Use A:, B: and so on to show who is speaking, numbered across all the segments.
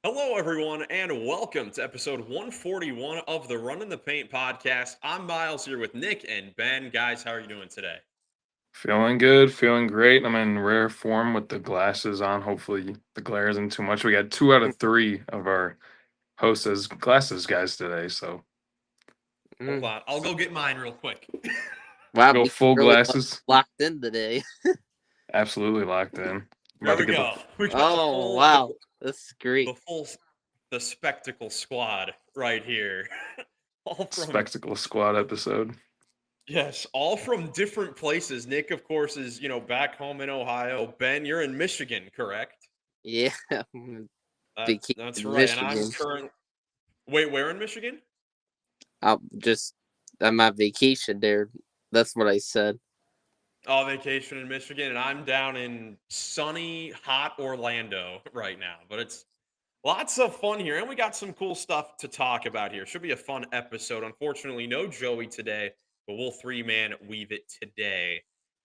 A: Hello, everyone, and welcome to episode 141 of the Run in the Paint podcast. I'm Miles here with Nick and Ben. Guys, how are you doing today?
B: Feeling good, feeling great. I'm in rare form with the glasses on. Hopefully, the glare isn't too much. We got two out of three of our hosts as glasses guys today, so
A: Hold
C: Mm.
A: on, I'll go get mine real quick.
C: Wow,
B: go
C: we
B: full
C: really
B: glasses.
C: locked in today.
B: Absolutely locked in.
A: There
B: About to
A: we
B: get
A: go. We got the
C: Oh
A: full,
C: wow, that's
A: the
C: great.
A: full, the spectacle squad right here. all from
B: spectacle squad episode.
A: yes, all from different places. Nick, of course, is back home in Ohio. Ben, you're in Michigan, correct?
C: Yeah, vacation
A: That's
C: in
A: right. And I'm
C: Michigan.
A: current. Wait, where in Michigan?
C: I'm on vacation there. That's what I said.
A: Oh, vacation in Michigan, and I'm down in sunny, hot Orlando right now. But it's lots of fun here, and we got some cool stuff to talk about here. Should be a fun episode. Unfortunately, no Joey today, but we'll three-man weave it today.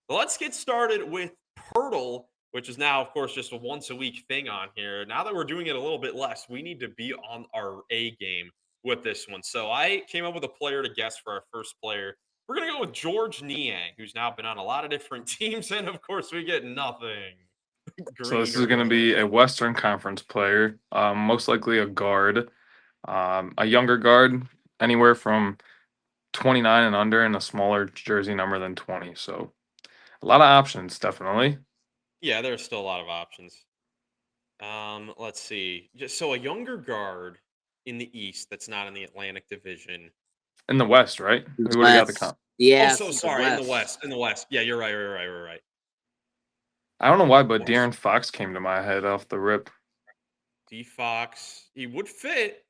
A: But let's get started with POELTL, which is now, of course, just a once-a-week thing on here. Now that we're doing it a little bit less, we need to be on our A game with this one. So I came up with a player to guess for our first player. We're going to go with George Niang, who's now been on a lot of different teams, and of course, we get nothing.
B: So
A: Green
B: this is
A: or
B: going to
A: blue.
B: be a Western Conference player, most likely a guard, a younger guard, anywhere from 29 and under, and a smaller jersey number than 20. So a lot of options, definitely.
A: Yeah, there's still a lot of options. Let's see. Just so a younger guard in the East that's not in the Atlantic Division.
B: In the West, right? We would have got the
C: West.
B: comp.
A: Oh,
C: Yeah,
A: so
C: it's in the
A: sorry. In the
C: West.
A: West. In the West. Yeah, you're right. You're right.
B: I don't know why, but
A: West.
B: De'Aaron Fox came to my head off the rip.
A: D Fox. He would fit.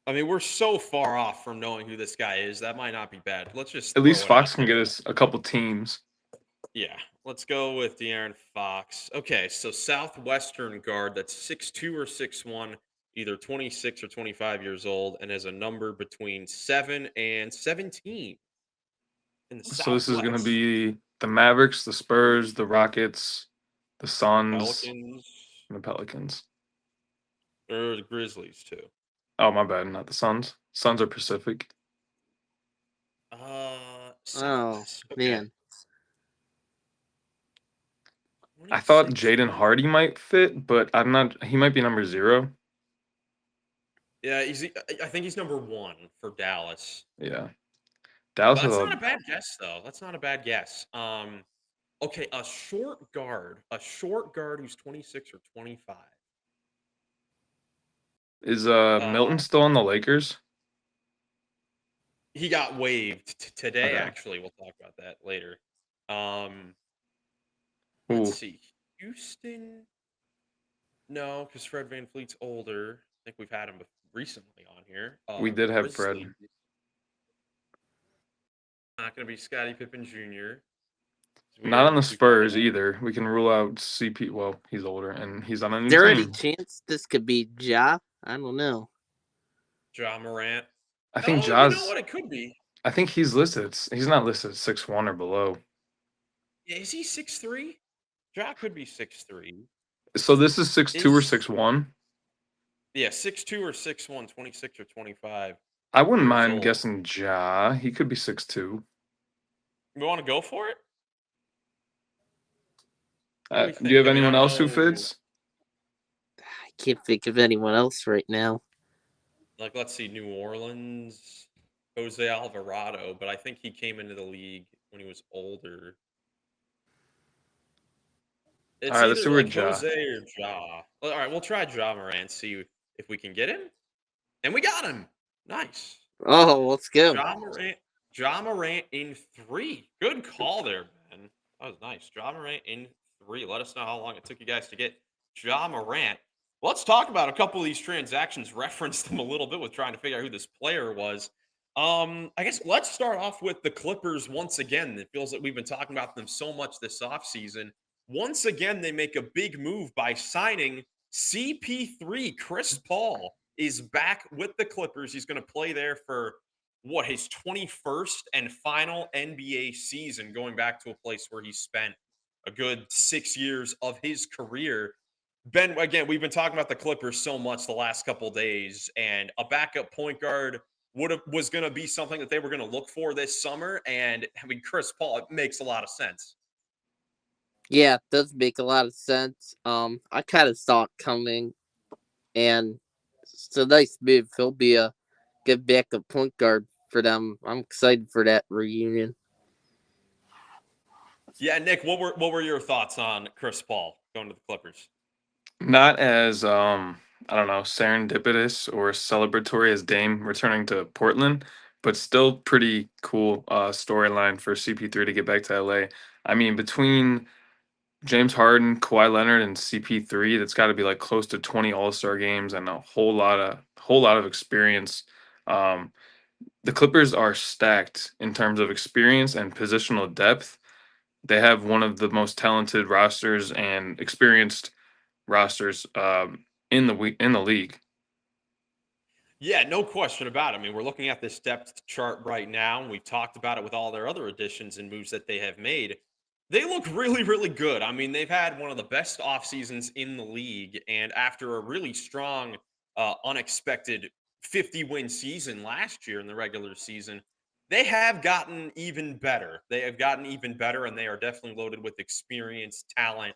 A: I mean, we're so far off from knowing who this guy is. That might not be bad. Let's just
B: At
A: throw
B: least
A: it out
B: Fox can get
A: there.
B: us a couple teams.
A: Yeah. Let's go with De'Aaron Fox. Okay, so Southwestern guard that's 6'2" or 6'1", either 26 or 25 years old, and has a number between 7 and 17 in the
B: So this is going to
A: Southwest.
B: be the Mavericks, the Spurs, the Rockets, the
A: The
B: Suns,
A: Pelicans
B: and the Pelicans.
A: or the Grizzlies too.
B: Oh, my bad, not the Suns. Suns are Pacific.
C: Oh
A: Southwest. Okay.
C: man,
B: I thought
A: 26,
B: Jaden
A: 20.
B: Hardy might fit, but I'm not. He might be number 0.
A: Yeah, I think he's number 1 for Dallas.
B: Yeah, Dallas
A: But
B: has
A: that's
B: a.
A: not a bad guess though. That's not a bad guess. Okay, a short guard who's 26 or 25.
B: Is
A: Uh
B: Milton still on the Lakers?
A: he got waived today
B: Okay.
A: actually. We'll talk about that later. Um let's
B: Ooh,
A: see. Houston. No, because Fred Van Fleet's older. I think we've had him recently on here.
B: we did have
A: Grizzly.
B: Fred.
A: Not going to be Scottie Pippen Jr.
B: Not on the
A: We've already
B: Spurs either. We can rule out CP. Well, he's older and he's on a
C: is
B: new
C: there any
B: team.
C: chance this could be Ja? I don't know.
A: Ja Morant.
B: I think
A: Oh, you know
B: Jaws.
A: what? It could be.
B: I think he's listed. He's not listed at 6'1" or below.
A: Yeah, is he 6'3"? Ja could be 6'3".
B: So this is 6'2" or
A: Is
B: 6'1".
A: yeah, 6'2" or 6'1", 26 or 25
B: I wouldn't
A: years
B: mind
A: old.
B: guessing Ja. He could be 6'2".
A: We want to go for it? What do we
B: Do you
A: think?
B: have
A: I mean, I
B: anyone
A: don't
B: else who
A: know.
B: fits?
C: I can't think of anyone else right now.
A: Like, let's see, New Orleans, Jose Alvarado, but I think he came into the league when he was older.
B: All
A: It's
B: right, let's see
A: either
B: where
A: like
B: Ja.
A: Jose or Ja. All right, we'll try Ja Morant, see if we can get him. And we got him. Nice.
C: Oh, let's go.
A: Ja Morant. Ja Morant in 3. Good call there, Ben. That was nice. Ja Morant in 3. Let us know how long it took you guys to get Ja Morant. Let's talk about a couple of these transactions. Reference them a little bit with trying to figure out who this player was. I guess let's start off with the Clippers once again. It feels like we've been talking about them so much this offseason. Once again, they make a big move by signing CP3. Chris Paul is back with the Clippers. He's going to play there for his 21st and final NBA season, going back to a place where he spent a good 6 years of his career. Ben, again, we've been talking about the Clippers so much the last couple days, and a backup point guard was going to be something that they were going to look for this summer. And I mean, Chris Paul, it makes a lot of sense.
C: Yeah, it does make a lot of sense. I kind of saw it coming, and it's a nice move. He'll be a good backup point guard for them. I'm excited for that reunion.
A: Yeah, Nick, what were your thoughts on Chris Paul going to the Clippers?
B: Not as I don't know, serendipitous or celebratory as Dame returning to Portland, but still pretty cool storyline for CP3 to get back to LA. I mean, between James Harden, Kawhi Leonard, and CP3, that's got to be like close to 20 All-Star games and a whole lot of experience. Um, the Clippers are stacked in terms of experience and positional depth. They have one of the most talented rosters and experienced rosters in the league.
A: Yeah, no question about it. I mean, we're looking at this depth chart right now, and we've talked about it with all their other additions and moves that they have made. They look really, really good. I mean, they've had one of the best off seasons in the league, and after a really strong, unexpected 50-win season last year in the regular season, they have gotten even better. They have gotten even better, and they are definitely loaded with experience, talent,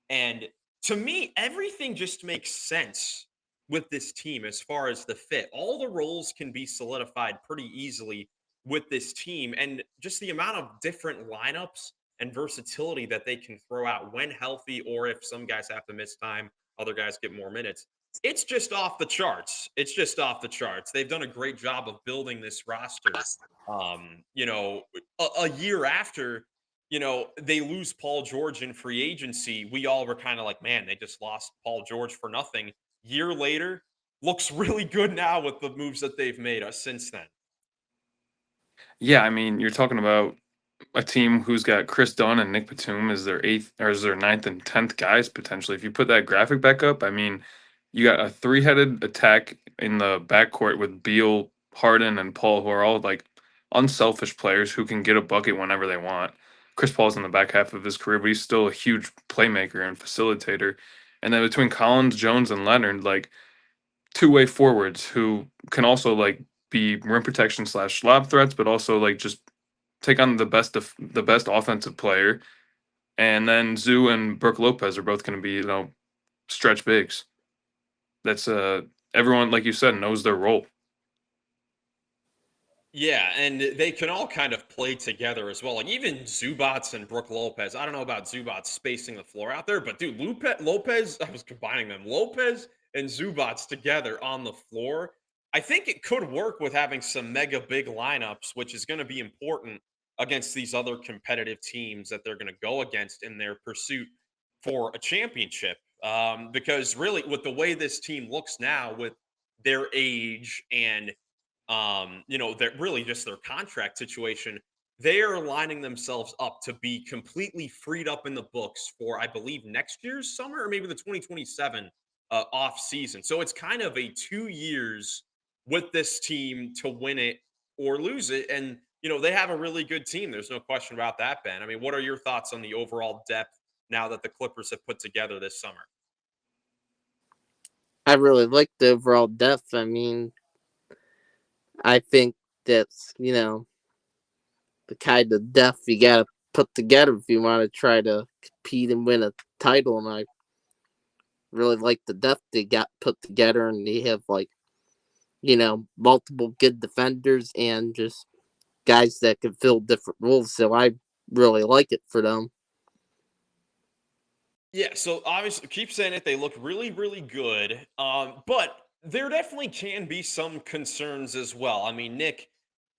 A: and to me, everything just makes sense with this team as far as the fit. All the roles can be solidified pretty easily with this team, and just the amount of different lineups and versatility that they can throw out when healthy, or if some guys have to miss time, other guys get more minutes. It's just off the charts. It's just off the charts. They've done a great job of building this roster. A year after they lose Paul George in free agency, we all were kind of like, man, they just lost Paul George for nothing. Year later, looks really good now with the moves that they've made since then.
B: Yeah, I mean, you're talking about a team who's got Chris Dunn and Nick Batum as their eighth or as their ninth and 10th guys potentially. If you put that graphic back up, I mean, you got a three-headed attack in the backcourt with Beal, Harden, and Paul, who are all like unselfish players who can get a bucket whenever they want. Chris Paul's in the back half of his career, but he's still a huge playmaker and facilitator. And then between Collins, Jones, and Leonard, like two-way forwards who can also like be rim protection slash lob threats, but also like just take on the best offensive player. And then Zoo and Brooke Lopez are both going to be stretch bigs. That's everyone, like you said, knows their role.
A: Yeah, and they can all kind of play together as well. Like even Zubats and Brooke Lopez. I don't know about Zubats spacing the floor out there, but dude, Lopez, I was combining them. Lopez and Zubats together on the floor. I think it could work with having some mega big lineups, which is going to be important against these other competitive teams that they're going to go against in their pursuit for a championship. Because really, with the way this team looks now, with their age and that really just their contract situation, they are lining themselves up to be completely freed up in the books for, I believe, next year's summer or maybe the 2027 off season. So it's kind of a 2 years with this team to win it or lose it. And, they have a really good team. There's no question about that, Ben. I mean, what are your thoughts on the overall depth now that the Clippers have put together this summer?
C: I really like the overall depth. I mean, I think that's the kind of depth you gotta put together if you want to try to compete and win a title. And I really like the depth they got put together, and they have multiple good defenders and just guys that can fill different roles. So I really like it for them.
A: Yeah, so obviously, keep saying it. They look really, really good. But there definitely can be some concerns as well. I mean, Nick,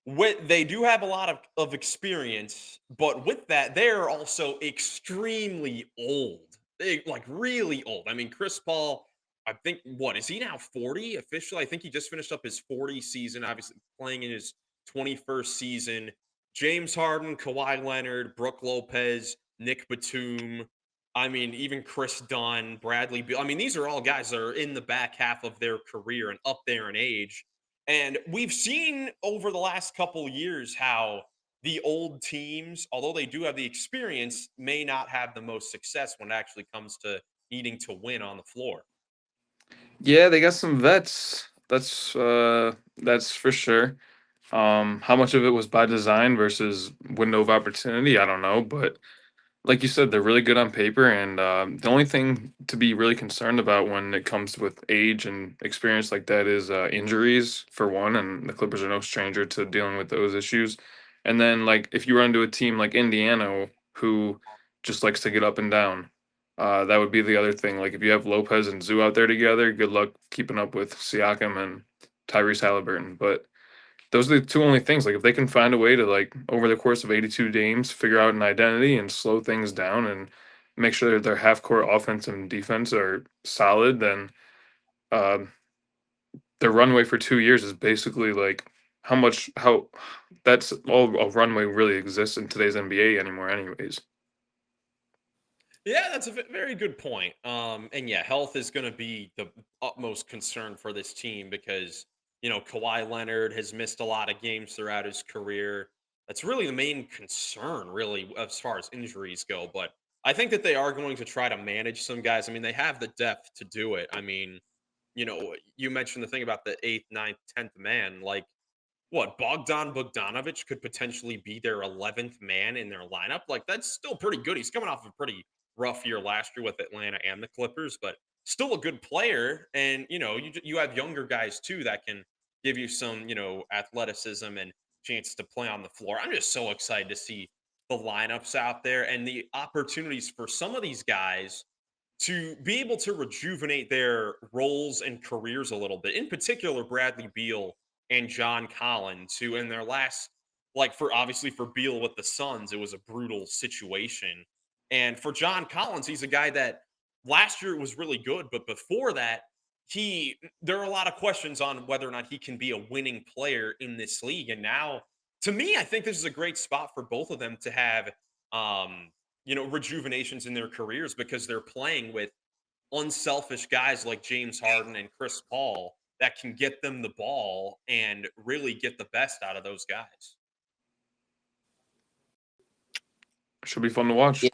A: they do have a lot of experience, but with that, they're also extremely old. They like really old. I mean, Chris Paul, I think what is he now 40 officially? I think he just finished up his 40 season, obviously playing in his 21st season. James Harden, Kawhi Leonard, Brooke Lopez, Nick Batum. I mean, even Chris Dunn, Bradley Beal. I mean, these are all guys that are in the back half of their career and up there in age. And we've seen over the last couple years how the old teams, although they do have the experience, may not have the most success when it actually comes to needing to win on the floor.
B: Yeah, they got some vets. That's for sure. How much of it was by design versus window of opportunity, I don't know, but like you said, they're really good on paper, and the only thing to be really concerned about when it comes with age and experience like that is injuries for one, and the Clippers are no stranger to dealing with those issues. And then, like, if you run into a team like Indiana, who just likes to get up and down, that would be the other thing. Like, if you have Lopez and Zoo out there together, good luck keeping up with Siakam and Tyrese Halliburton. But those are the two only things. Like if they can find a way to like over the course of 82 games figure out an identity and slow things down and make sure that their half court offense and defense are solid, then um, their runway for 2 years is basically like how that's all a runway really exists in today's NBA anymore, anyways.
A: Yeah, that's a very good point. And yeah, health is going to be the utmost concern for this team because Kawhi Leonard has missed a lot of games throughout his career. That's really the main concern, really, as far as injuries go. But I think that they are going to try to manage some guys. I mean, they have the depth to do it. I mean, you mentioned the thing about the eighth, ninth, 10th man. Like, what, Bogdan Bogdanovic could potentially be their 11th man in their lineup. Like, that's still pretty good. He's coming off a pretty rough year last year with Atlanta and the Clippers, but still a good player. And you have younger guys too that can give you some athleticism and chance to play on the floor. I'm just so excited to see the lineups out there and the opportunities for some of these guys to be able to rejuvenate their roles and careers a little bit. In particular, Bradley Beal and John Collins, who in their last, like, for obviously for Beal with the Suns, it was a brutal situation. And for John Collins, he's a guy that last year was really good, but before that, there are a lot of questions on whether or not he can be a winning player in this league. And now, to me, I think this is a great spot for both of them to have rejuvenations in their careers because they're playing with unselfish guys like James Harden and Chris Paul that can get them the ball and really get the best out of those guys.
B: Should be fun to watch.
C: Yeah,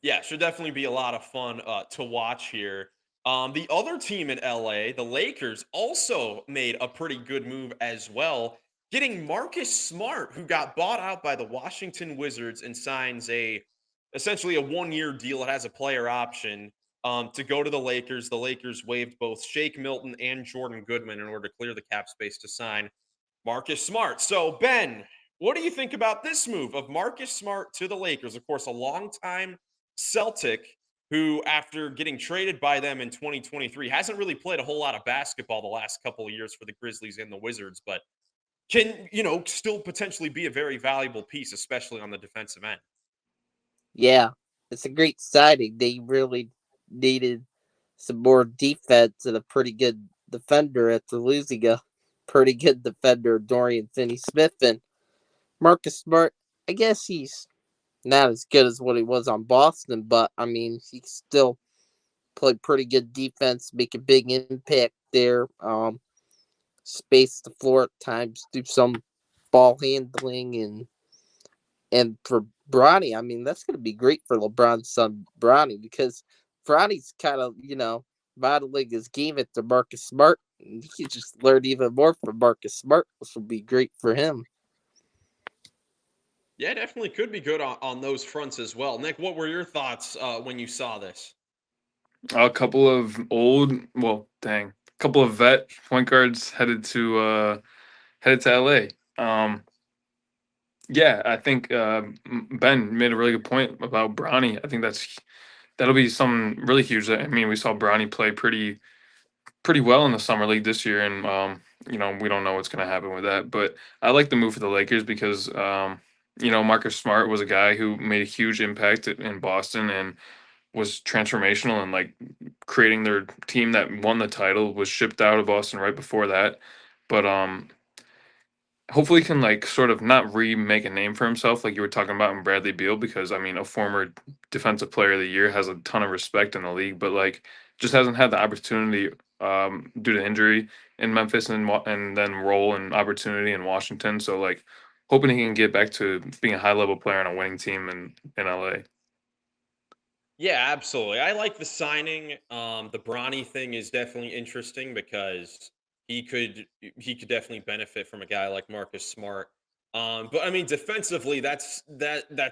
A: Yeah, should definitely be a lot of fun to watch here. The other team in LA, the Lakers, also made a pretty good move as well, getting Marcus Smart, who got bought out by the Washington Wizards and signs essentially a 1-year deal. It has a player option to go to the Lakers. The Lakers waived both Shake Milton and Jordan Goodman in order to clear the cap space to sign Marcus Smart. So, Ben, what do you think about this move of Marcus Smart to the Lakers? Of course, a longtime Celtic who, after getting traded by them in 2023, hasn't really played a whole lot of basketball the last couple of years for the Grizzlies and the Wizards, but can, still potentially be a very valuable piece, especially on the defensive end.
C: yeah, it's a great signing. They really needed some more defense and a pretty good defender after losing a pretty good defender, Dorian Finney-Smith, and Marcus Smart. I guess he's not as good as what he was on Boston, but I mean, he still played pretty good defense, make a big impact there. Space the floor at times, do some ball handling, and for Bronny, I mean, that's going to be great for LeBron's son, Bronny, because Bronny's kind of, modeling his game after Marcus Smart. And he just learned even more from Marcus Smart, which will be great for him.
A: Yeah, definitely could be good on those fronts as well. Nick, what were your thoughts when you saw this?
B: A couple of well, dang, a couple of vet point guards headed to LA. Yeah, I think Ben made a really good point about Bronny. I think that'll be something really huge. I mean, we saw Bronny play pretty well in the summer league this year, and we don't know what's going to happen with that. But I like the move for the Lakers because Marcus Smart was a guy who made a huge impact in Boston and was transformational and like creating their team that won the title. Was shipped out of Boston right before that, but hopefully can like sort of not remake a name for himself like you were talking about in Bradley Beal, because I mean a former defensive player of the year has a ton of respect in the league, but like just hasn't had the opportunity due to injury in Memphis and then role and opportunity in Washington. So like hoping he can get back to being a high level player on a winning team in LA.
A: Yeah, absolutely. I like the signing. The Bronny thing is definitely interesting because he could definitely benefit from a guy like Marcus Smart. But I mean, defensively, that's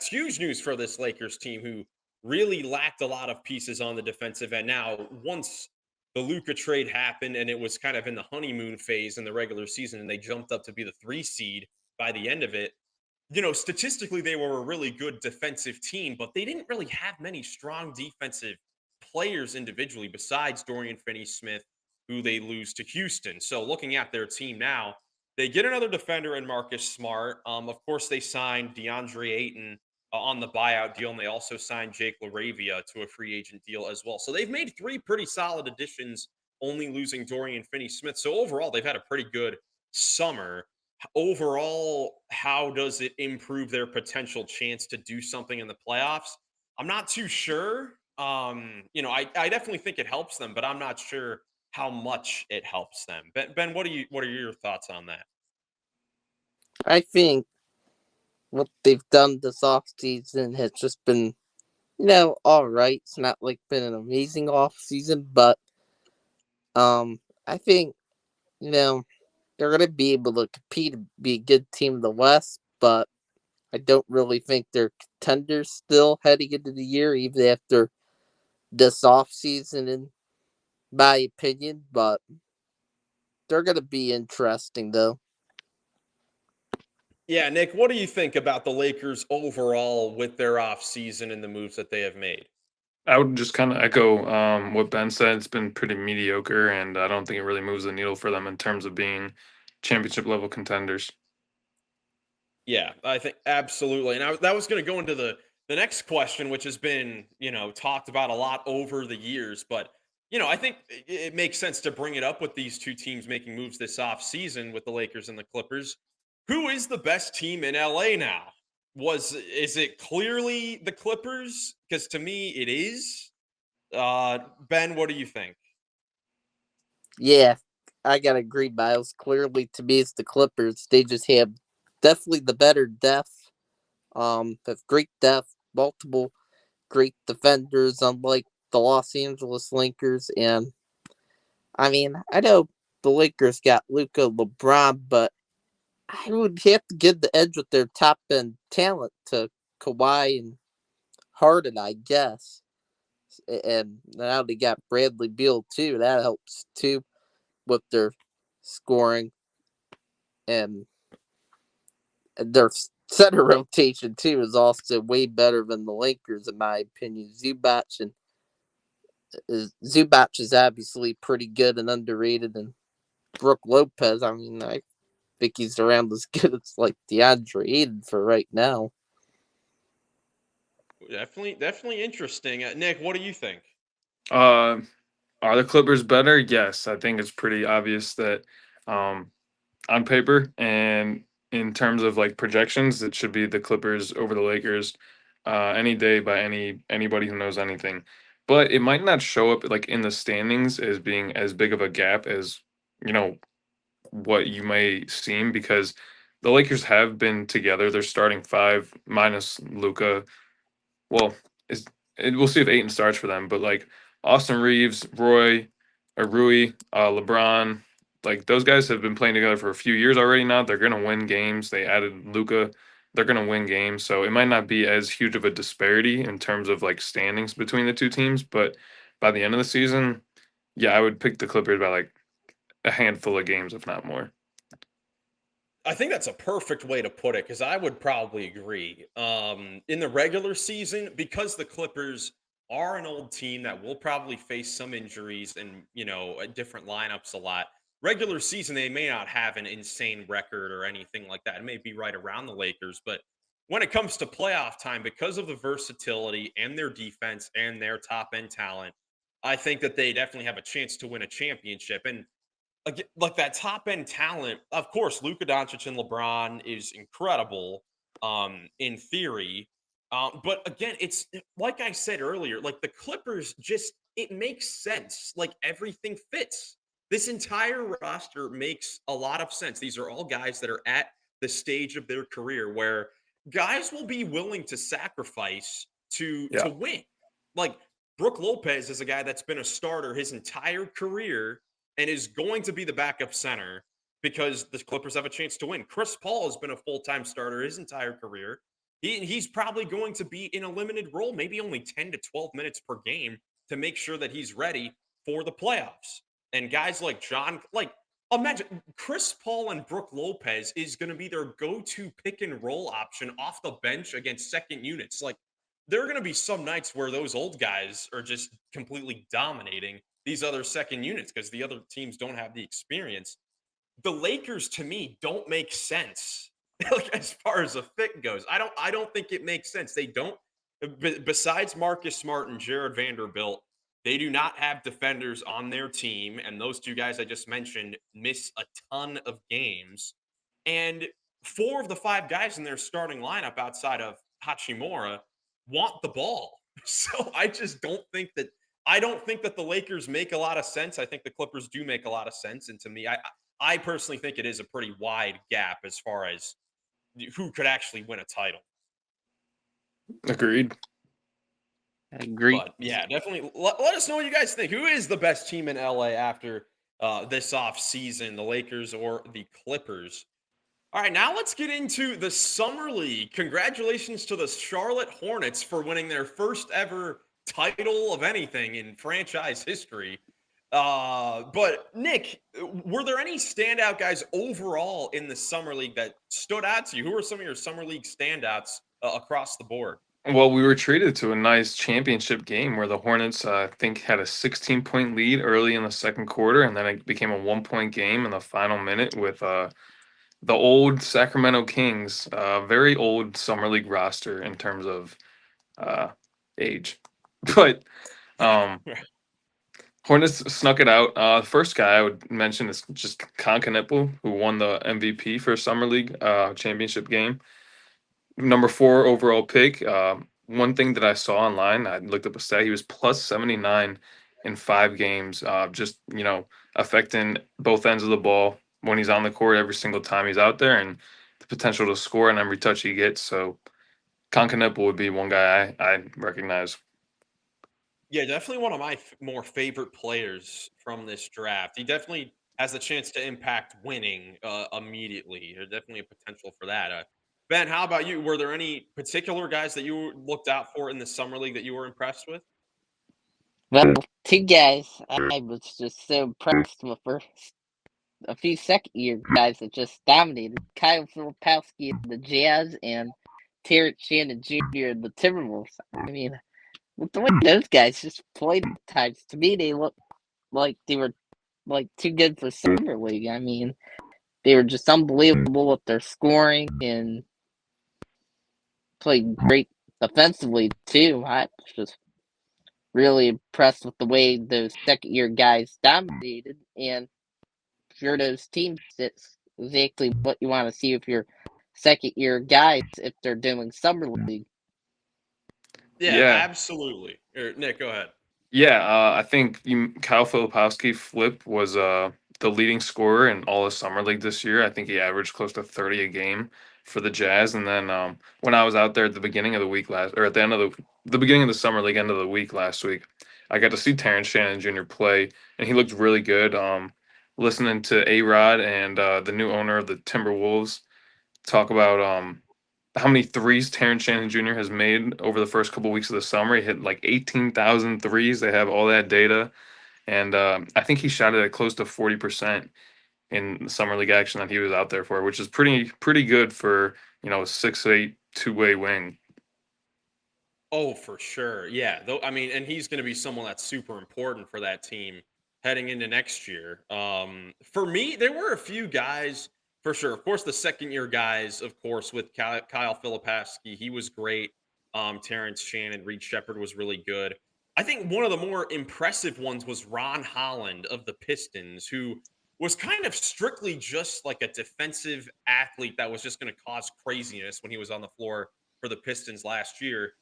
A: huge news for this Lakers team who really lacked a lot of pieces on the defensive end. Now, once the Luca trade happened and it was kind of in the honeymoon phase in the regular season, and they jumped up to be the 3 seed by the end of it, statistically, they were a really good defensive team, but they didn't really have many strong defensive players individually besides Dorian Finney-Smith, who they lose to Houston. So looking at their team now, they get another defender in Marcus Smart. Of course, they signed DeAndre Ayton on the buyout deal, and they also signed Jake LaRavia to a free agent deal as well. So they've made 3 pretty solid additions, only losing Dorian Finney-Smith. So overall, they've had a pretty good summer. Overall, how does it improve their potential chance to do something in the playoffs? I'm not too sure. I definitely think it helps them, but I'm not sure how much it helps them. Ben, what are your thoughts on that?
C: I think what they've done this offseason has just been, all right. It's not like been an amazing offseason, but I think, you know, they're gonna be able to compete and be a good team in the West, but I don't really think they're contenders still heading into the year, even after this offseason, in my opinion. But they're gonna be interesting though.
A: Yeah, Nick, what do you think about the Lakers overall with their offseason and the moves that they have made?
B: I would just kind of echo what Ben said. It's been pretty mediocre, and I don't think it really moves the needle for them in terms of being championship level contenders.
A: Yeah, I think absolutely. And that was going to go into the next question, which has been talked about a lot over the years. But I think it makes sense to bring it up with these two teams making moves this off season with the Lakers and the Clippers. Who is the best team in LA now? Is it clearly the Clippers? Because to me, it is. Ben, what do you think?
C: Yeah, I gotta agree, Miles. Clearly, to me, it's the Clippers. They just have definitely the better depth. Have great depth, multiple great defenders, unlike the Los Angeles Lakers. And I mean, I know the Lakers got Luca, LeBron, but I would have to give the edge with their top end talent to Kawhi and Harden, I guess. And now they got Bradley Beal too. That helps too with their scoring and their center rotation too is also way better than the Lakers in my opinion. Zubac is obviously pretty good and underrated, and Brooke Lopez. I mean, I think he's around as good as like DeAndre Ayton for right now.
A: Definitely interesting. Nick, what do you think?
B: Uh, are the Clippers better? Yes, I think it's pretty obvious that um, on paper and in terms of like projections, it should be the Clippers over the Lakers any day by anybody who knows anything. But it might not show up like in the standings as being as big of a gap as you know what you may seem because the Lakers have been together. They're starting five minus Luca. Well, is we'll see if Aiton starts for them, but like Austin Reeves, Roy, or Rui, LeBron, like those guys have been playing together for a few years already now. They're gonna win games. They added Luca. They're gonna win games. So it might not be as huge of a disparity in terms of like standings between the two teams, but by the end of the season, yeah, I would pick the Clippers by like a handful of games, if not more.
A: I think that's a perfect way to put it because I would probably agree. In the regular season, because the Clippers are an old team that will probably face some injuries and different lineups a lot. Regular season, they may not have an insane record or anything like that. It may be right around the Lakers, but when it comes to playoff time, because of the versatility and their defense and their top end talent, I think that they definitely have a chance to win a championship. And like that top end talent, of course, Luka Doncic and LeBron is incredible, in theory. But again, it's like I said earlier, like the Clippers just it makes sense. Like everything fits. This entire roster makes a lot of sense. These are all guys that are at the stage of their career where guys will be willing to sacrifice to
B: Yeah.
A: win. like Brook Lopez is a guy that's been a starter his entire career and is going to be the backup center because the Clippers have a chance to win. Chris Paul has been a full-time starter his entire career. He's probably going to be in a limited role, maybe only 10 to 12 minutes per game to make sure that he's ready for the playoffs. And guys like imagine Chris Paul and Brook Lopez is going to be their go-to pick and roll option off the bench against second units. Like, there are going to be some nights where those old guys are just completely dominating these other second units because the other teams don't have the experience. The Lakers to me don't make sense like as far as a fit goes. I don't think it makes sense. They don't besides Marcus Smart and Jared Vanderbilt, they do not have defenders on their team, and those two guys I just mentioned miss a ton of games. And four of the five guys in their starting lineup outside of Hachimura want the ball. So I don't think that the Lakers make a lot of sense. I think the Clippers do make a lot of sense. And to me, I personally think it is a pretty wide gap as far as who could actually win a title.
B: Agreed.
C: I agree.
A: But yeah, definitely let us know what you guys think. Who is the best team in LA after this off season, the Lakers or the Clippers? All right, now let's get into the Summer League. Congratulations to the Charlotte Hornets for winning their first ever title of anything in franchise history. But Nick, were there any standout guys overall in the Summer League that stood out to you? Who are some of your Summer League standouts across the board?
B: Well, we were treated to a nice championship game where the Hornets, I think, had a 16-point lead early in the second quarter, and then it became a 1-point game in the final minute with the old Sacramento Kings, very old Summer League roster in terms of uh, age. But um, Hornets snuck it out. The first guy I would mention is just Concanipple, who won the MVP for Summer League championship game. Number 4 overall pick. One thing that I saw online, I looked up a stat. He was plus 79 in 5 games. Just affecting both ends of the ball when he's on the court every single time he's out there, and the potential to score on every touch he gets. So Concanipple would be one guy I recognize.
A: Yeah, definitely one of my more favorite players from this draft. He definitely has the chance to impact winning immediately. There's definitely a potential for that. Ben, how about you? Were there any particular guys that you looked out for in the summer league that you were impressed with?
C: Well, two guys I was just so impressed with were a few second year guys that just dominated. Kyle Filipowski of the Jazz and Terrence Shannon Jr. of the Timberwolves. I mean, with the way those guys just played at times, to me they looked like they were like too good for summer league. I mean, they were just unbelievable with their scoring and played great offensively too. I was just really impressed with the way those second year guys dominated, and for those teams, it's exactly what you want to see if you're second year guys if they're doing summer league.
A: Yeah,
B: Yeah,
A: absolutely. Nick, go ahead.
B: yeah. I think Kyle Filipowski flip was the leading scorer in all of summer league this year. I think he averaged close to 30 a game for the Jazz. And then when I was out there at the beginning of the week or at the end of the beginning of the summer league, end of the week last week, I got to see Terrence Shannon Jr. play, and he looked really good. Listening to A Rod and the new owner of the Timberwolves talk about how many threes Terrence Shannon Jr. has made over the first couple weeks of the summer. He hit like 18,000 threes. They have all that data. And I think he shot it at close to 40% in the summer league action that he was out there for, which is pretty good for, a 6'8" two-way wing.
A: Oh, for sure. Yeah. Though I mean, and he's going to be someone that's super important for that team heading into next year. For me, there were a few guys for sure. Of course, the second year guys, of course, with Kyle Filipowski, he was great. Terrence Shannon, Reed Shepard was really good. I think one of the more impressive ones was Ron Holland of the Pistons, who was kind of strictly just like a defensive athlete that was just going to cause craziness when he was on the floor for the Pistons last year.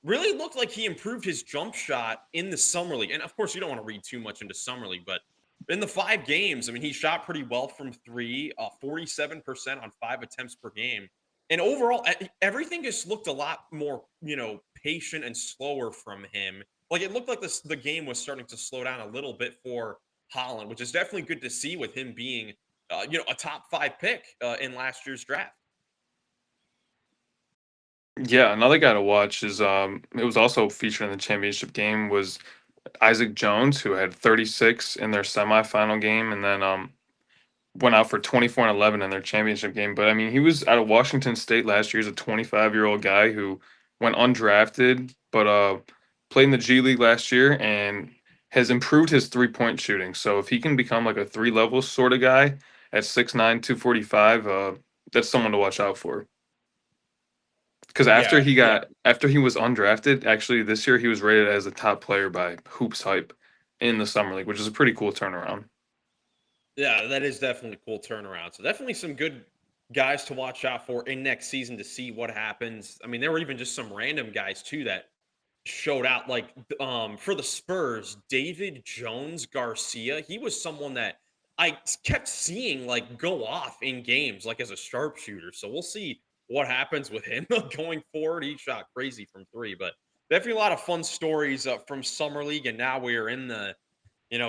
A: Really looked like he improved his jump shot in the summer league. And of course, you don't want to read too much into summer league, but in the 5 games, I mean, he shot pretty well from three, 47% on 5 attempts per game. And overall, everything just looked a lot more, patient and slower from him. like it looked like the game was starting to slow down a little bit for Holland, which is definitely good to see with him being a top 5 pick in last year's draft.
B: Yeah, another guy to watch is it was also featured in the championship game was Isaac Jones, who had 36 in their semifinal game, and then went out for 24 and 11 in their championship game. But I mean, he was out of Washington State last year. He's a 25-year-old guy who went undrafted, but played in the G League last year and has improved his 3-point shooting. So if he can become like a 3-level sort of guy at 6'9", 245, that's someone to watch out for. Because
A: Yeah, yeah,
B: after he was undrafted, actually this year he was rated as a top player by Hoops Hype in the summer league, which is a pretty cool turnaround.
A: yeah. That is definitely a cool turnaround. So definitely some good guys to watch out for in next season to see what happens. I mean, there were even just some random guys too that showed out. Like for the Spurs, David Jones Garcia. He was someone that kept seeing like go off in games like as a sharpshooter. So we'll see what happens with him going forward. He shot crazy from three, but definitely a lot of fun stories from summer league. And now we're in the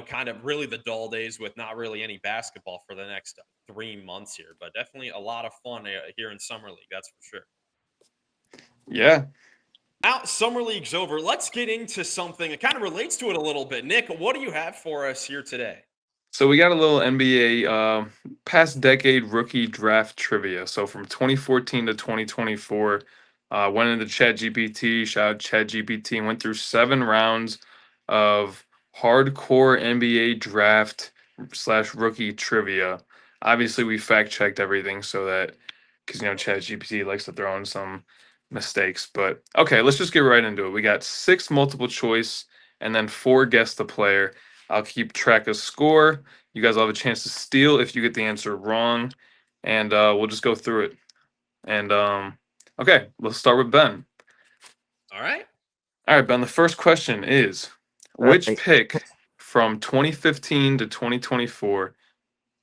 A: kind of really the dull days with not really any basketball for the next 3 months here. But definitely a lot of fun here in summer league. That's for sure.
B: Yeah,
A: Out summer league's over. Let's get into something that kind of relates to it a little bit. Nick, what do you have for us here today?
B: so we got a little NBA past decade rookie draft trivia. So from 2014 to 2024, went into ChatGPT, shout out ChatGPT, went through 7 rounds of hardcore NBA draft slash rookie trivia. Obviously, we fact checked everything so that because ChatGPT likes to throw in some mistakes. But okay, let's just get right into it. We got 6 multiple choice and then 4 guess the player. I'll keep track of score. You guys will have a chance to steal if you get the answer wrong, and we'll just go through it. And okay, let's start with Ben.
A: All right.
B: All right, Ben. The first question is,
C: All
B: which
C: right.
B: pick from 2015 to 2024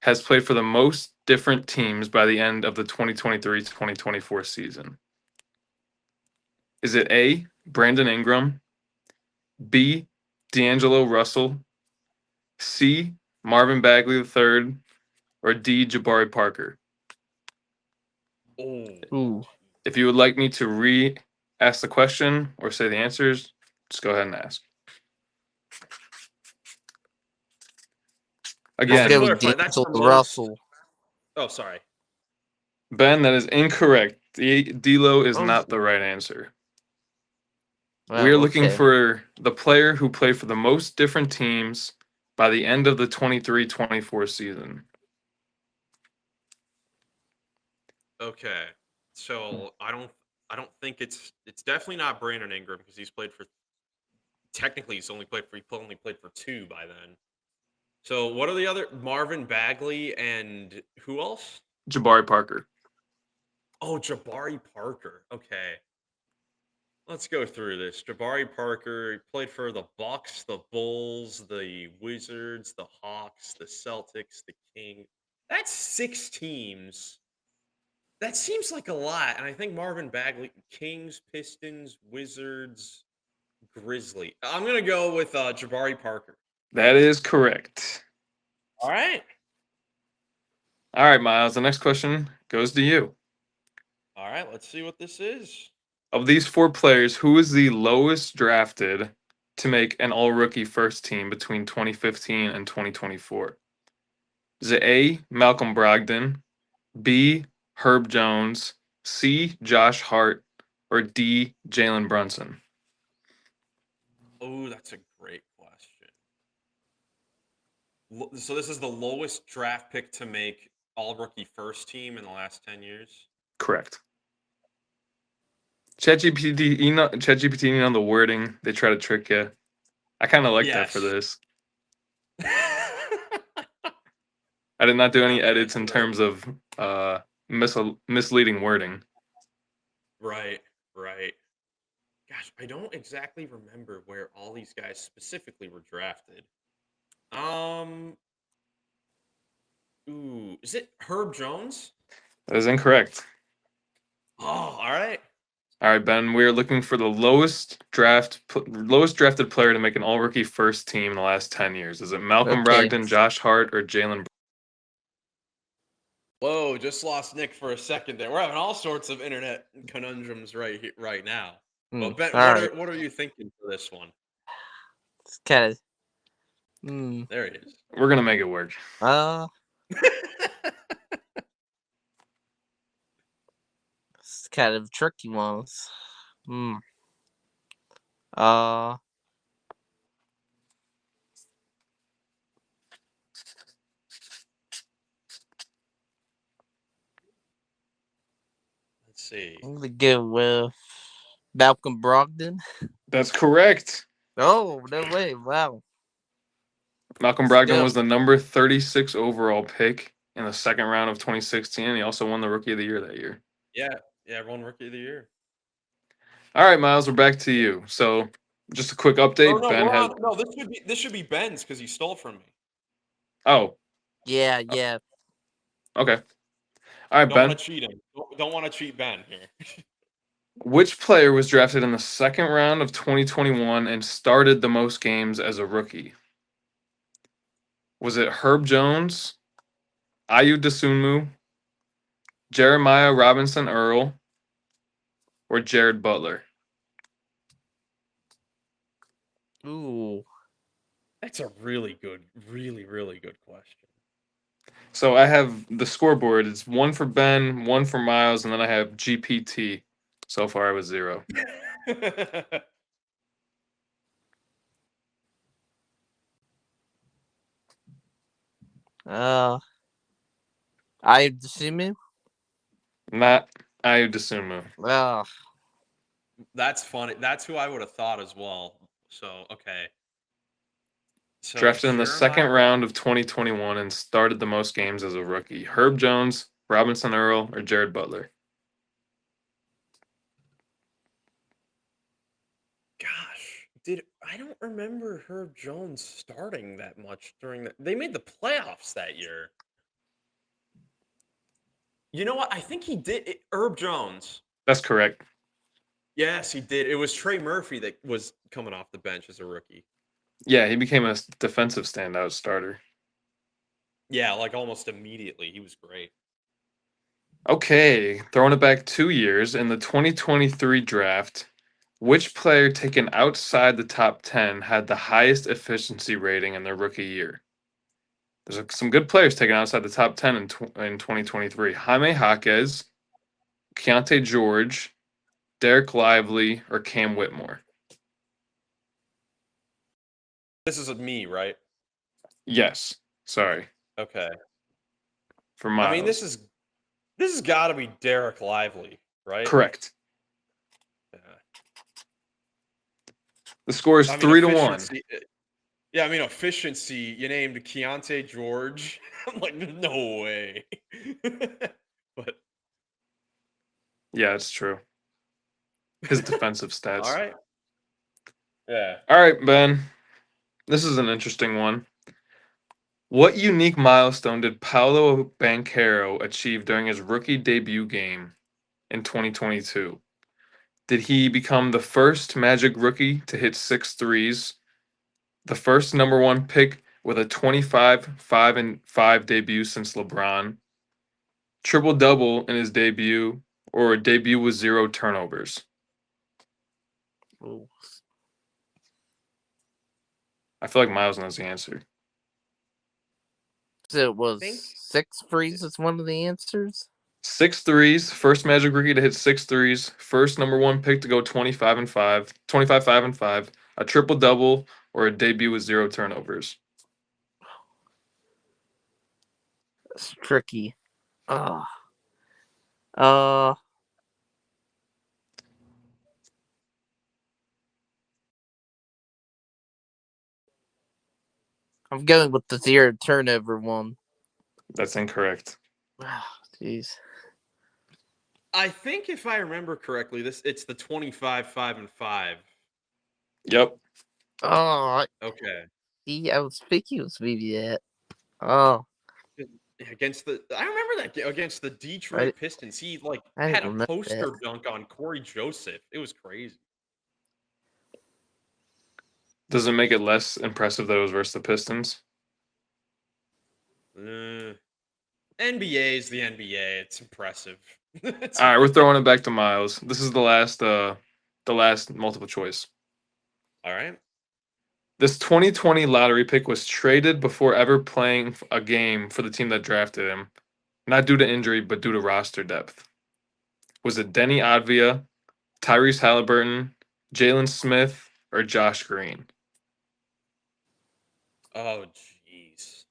B: has played for the most different teams by the end of the 2023-2024 season? Is it A, Brandon Ingram, B, D'Angelo Russell, C, Marvin Bagley III, or D, Jabari Parker?
A: Oh,
C: Ooh.
B: If you would like me to re-ask the question or say the answers, just go ahead and ask.
A: just
C: I'll
A: to
B: Again,
C: give it
A: clarify, that's
C: D'Angelo
A: the most.
C: Russell.
A: Oh, sorry.
B: Ben, that is incorrect. D'Lo is
C: Oh,
B: not the right answer. We
C: well,
B: are looking
C: okay.
B: for the player who played for the most different teams by the end of the 23-24 season.
A: Okay. So I don't think it's definitely not Brandon Ingram because he's played for technically he only played for two by then. So what are the other Marvin Bagley and who else?
B: Jabari Parker.
A: Oh, Jabari Parker. Okay. Let's go through this. Jabari Parker played for the Bucks, the Bulls, the Wizards, the Hawks, the Celtics, the Kings. That's 6 teams. That seems like a lot. And I think Marvin Bagley, Kings, Pistons, Wizards, Grizzly. I'm gonna go with Jabari Parker.
B: That is correct.
A: All right.
B: All right, Miles. The next question goes to you.
A: All right. Let's see what this is.
B: Of these 4 players, who is the lowest drafted to make an all rookie first team between 2015 and 2024? Is it A, Malcolm Brogdon, B, Herb Jones, C, Josh Hart, or D, Jalen Brunson?
A: Oh, that's a great question. So this is the lowest draft pick to make all rookie first team in the last 10 years.
B: Correct. ChatGPT, the wording, they try to trick you. I kind of like that for
A: Yes.
B: this. I did not do any
A: I mean,
B: edits
A: it's
B: in terms of misleading wording.
A: right, right. Gosh, I don't exactly remember where all these guys specifically were drafted. Um, is it Herb Jones?
B: That is incorrect.
A: Oh, all right.
B: All right, Ben. We are looking for the lowest drafted player to make an All-Rookie first team in the last 10 years. Is it Malcolm
C: Okay.
B: Brogdon, Josh Hart, or Jalen?
A: Whoa, just lost Nick for a second there. We're having all sorts of internet conundrums right now. But Ben,
C: All right.
A: what are you thinking for this one?
C: It's kind of.
A: There he is.
B: We're gonna make it work.
C: It's kind of tricky ones. Uh.
A: Let's see.
C: I'm gonna go with Malcolm Brogdon.
B: That's correct.
C: Oh, no way! Wow.
B: Malcolm
C: Let's
B: Brogdon
C: go.
B: was the number 36 overall pick in the second round of 2016. He also won the Rookie of the Year that year.
A: Yeah, everyone Rookie of the Year.
B: All right, Miles, we're back to you. So, just a quick update.
A: No,
B: Ben has.
A: no. This should be Ben's because he stole from me.
B: Oh,
C: Yeah.
B: okay. All right,
A: Don't
B: Ben.
A: want to cheat him. Don't want to cheat Ben here.
B: Which player was drafted in the second round of 2021 and started the most games as a rookie? Was it Herb Jones, Ayu Dosunmu, Jeremiah Robinson Earl, or Jared Butler?
C: Ooh.
A: That's a really good question.
B: So I have the scoreboard. It's one for Ben, one for Miles, and then I have GPT. So far, I was 0.
C: I Dosunmu.
B: Not Ayu Dosunmu.
A: That's funny. That's who I would have thought as well. So okay. So
B: Drafted in the second
A: Jeremiah
B: round of 2021 and started the most games as a rookie. Herb Jones, Robinson Earl, or Jared Butler?
A: Gosh, I don't remember Herb Jones starting that much during that. They made the playoffs that year. You know what? I think he did. Herb Jones.
B: That's correct.
A: Yes, he did. It was Trey Murphy that was coming off the bench as a rookie.
B: Yeah, he became a defensive standout starter.
A: Yeah, like almost immediately. He was great.
B: Okay, throwing it back 2 years in the 2023 draft, which player taken outside the top 10 had the highest efficiency rating in their rookie year? There's some good players taken outside the top 10 in 2023. Jaime Jaquez, Keontae George, Derek Lively, or Cam Whitmore?
A: This is me, right?
B: Yes. Sorry.
A: Okay.
B: For Miles.
A: I mean, this has got to be Derek Lively, right?
B: Correct.
A: Yeah.
B: The score is 3-1.
A: Yeah, I mean efficiency. You named Keontae George. I'm like, no way. But
B: Yeah, it's true. His defensive stats.
A: all right. Yeah.
B: All right, Ben. This is an interesting one. What unique milestone did Paolo Banchero achieve during his rookie debut game in 2022? Did he become the first Magic rookie to hit 6 threes, the first number 1 pick with a 25-5-5 debut since LeBron, triple-double in his debut, or a debut with 0 turnovers?
C: Ooh.
B: I feel like Miles knows the answer.
C: So it was 6 threes is one of the answers?
B: 6 threes, first Magic rookie to hit 6 threes, first number 1 pick to go 25-5, 25-5-5, a triple-double, or a debut with 0 turnovers.
C: It's tricky. I'm going with the 0 turnover one.
B: That's incorrect.
C: Jeez.
A: I think if I remember correctly, it's the 25-5-5.
B: Yep.
C: Oh,
A: Okay.
C: see, I was thinking it was maybe that. Oh.
A: against the I remember that against the
C: I
A: Detroit Pistons. He like
C: I
A: had
C: didn't
A: a
C: remember that.
A: poster dunk on Corey Joseph. It was crazy.
B: Does it make it less impressive that it was versus the Pistons?
A: Uh, NBA is the NBA. It's impressive. It's
B: All right, we're throwing it back to Miles. This is the last multiple choice.
A: all right.
B: This 2020 lottery pick was traded before ever playing a game for the team that drafted him, not due to injury, but due to roster depth. Was it Denny Advia, Tyrese Halliburton, Jalen Smith, or Josh Green?
A: Oh jeez.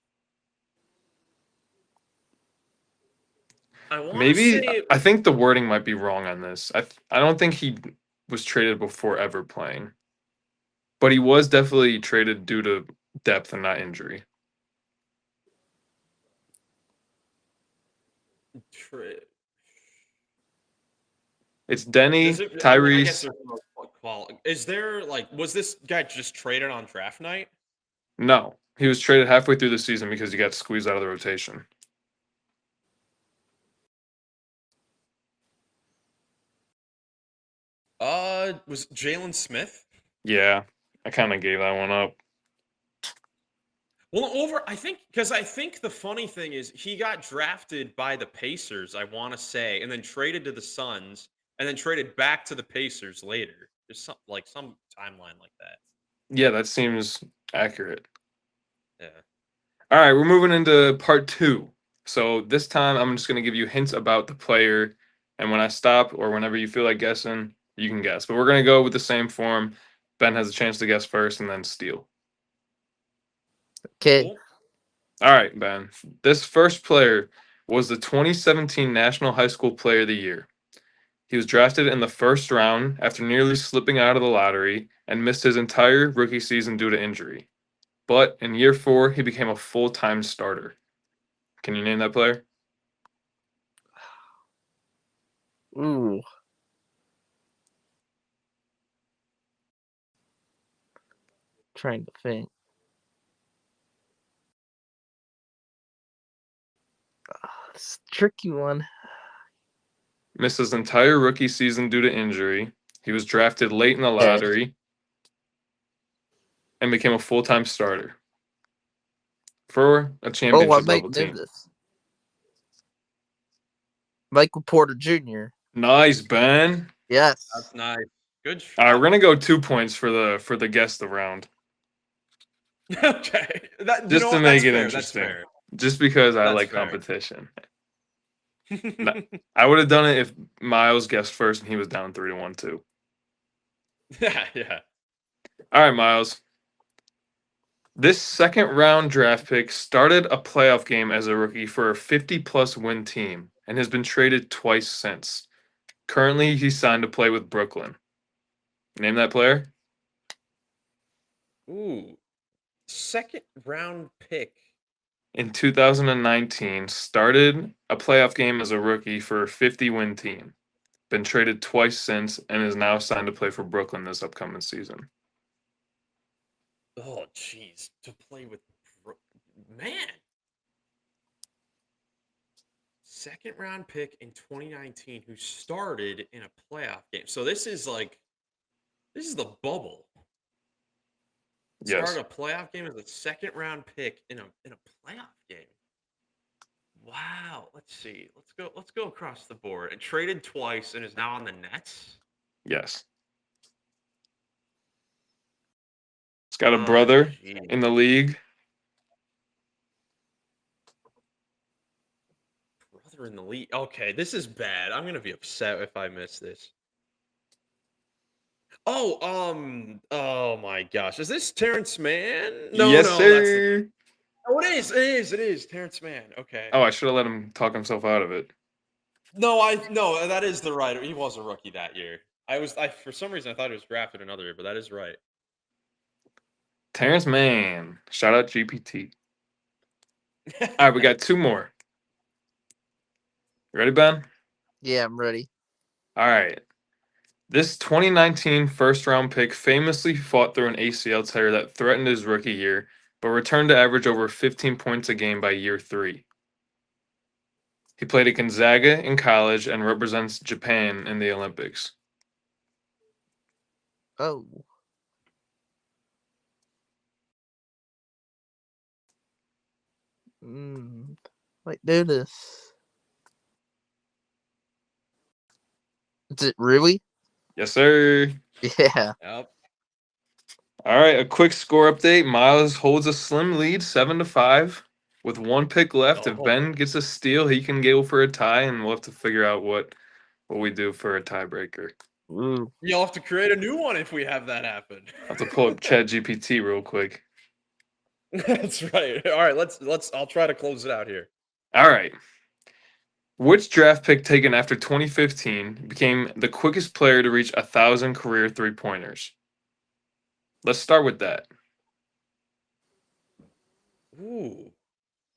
A: I want to
B: Maybe
A: say
B: I think the wording might be wrong on this. I don't think he was traded before ever playing, but he was definitely traded due to depth and not injury.
A: tra-
B: It's
A: does
B: Denny,
A: it. I mean, I guess
B: Tyrese.
A: there's no quality. Is there like was this guy just traded on draft night?
B: No, he was traded halfway through the season because he got squeezed out of the rotation.
A: Was Jalen Smith?
B: Yeah, I kind of gave that one up.
A: Well, I think because I think the funny thing is he got drafted by the Pacers, I want to say, and then traded to the Suns, and then traded back to the Pacers later. There's some timeline like that.
B: Yeah, that seems accurate.
A: Yeah.
B: All right, we're moving into part 2. So this time I'm just going to give you hints about the player, and when I stop or whenever you feel like guessing, you can guess. But we're going to go with the same form. Ben has a chance to guess first and then steal.
C: Okay.
A: Cool.
B: All right, Ben. This first player was the 2017 National High School Player of the Year. He was drafted in the first round after nearly slipping out of the lottery and missed his entire rookie season due to injury. But in year 4, he became a full-time starter. Can you name that player?
C: Ooh. Trying to think. It's a tricky one.
B: Missed his entire rookie season due to injury. He was drafted late in the
C: Okay.
B: lottery and became a full-time starter for a
C: Oh, I
B: championship
C: might
B: level
C: know
B: team.
C: this. Michael Porter Jr.
B: Nice, Ben.
C: Yes.
A: That's nice. Good
B: All right, we're
A: shot.
B: gonna go 2 points for the guess the round,
A: Okay. That you
B: just
A: know
B: to
A: what?
B: make
A: That's
B: it
A: fair. That's
B: interesting.
A: fair.
B: Just because I
A: That's
B: like
A: fair.
B: competition. No, I would have done it if Miles guessed first and he was down 3-1 too.
A: Yeah, yeah.
B: All right, Miles. This second round draft pick started a playoff game as a rookie for a 50-plus win team and has been traded twice since. Currently, he's signed to play with Brooklyn. Name that player?
A: Ooh. Second round pick.
B: In 2019, started a playoff game as a rookie for a 50-win team. Been traded twice since and is now signed to play for Brooklyn this upcoming season.
A: Oh, jeez. To play with man. Second round pick in 2019 who started in a playoff game. So this is the bubble.
B: Yes.
A: Started a playoff game as a second round pick in a playoff game. Wow. Let's see. Let's go across the board. And traded twice and is now on the Nets.
B: Yes. He's got a
A: Oh,
B: brother
A: geez.
B: in the league.
A: Brother in the league. Okay, this is bad. I'm gonna be upset if I miss this. Oh my gosh. Is this Terrence Mann? No,
B: Yes,
A: no, that's the.
B: sir.
A: Oh, it is Terrence Mann. Okay.
B: Oh, I should have let him talk himself out of it.
A: No, that is the right. He was a rookie that year. I for some reason I thought he was drafted another year, but that is right.
B: Terrence Mann. Shout out GPT. All right, we got 2 more. Ready, Ben?
C: Yeah, I'm ready.
B: All right. This 2019 first round pick famously fought through an ACL tear that threatened his rookie year, but returned to average over 15 points a game by year 3. He played at Gonzaga in college and represents Japan in the Olympics.
C: Oh. Might do this. Is it really?
B: Yes, sir.
C: Yeah.
A: Yep.
B: All right, a quick score update. Miles holds a slim lead, 7-5, with one pick left. If
A: Oh.
B: Ben gets a steal, he can go for a tie, and we'll have to figure out what we do for a tiebreaker.
C: Ooh.
A: You'll have to create a new one if we have that happen.
B: I have to pull up ChatGPT real quick.
A: That's right. All right, let's. I'll try to close it out here.
B: All right. Which draft pick taken after 2015 became the quickest player to reach 1,000 career three-pointers? Let's start with that.
A: Ooh.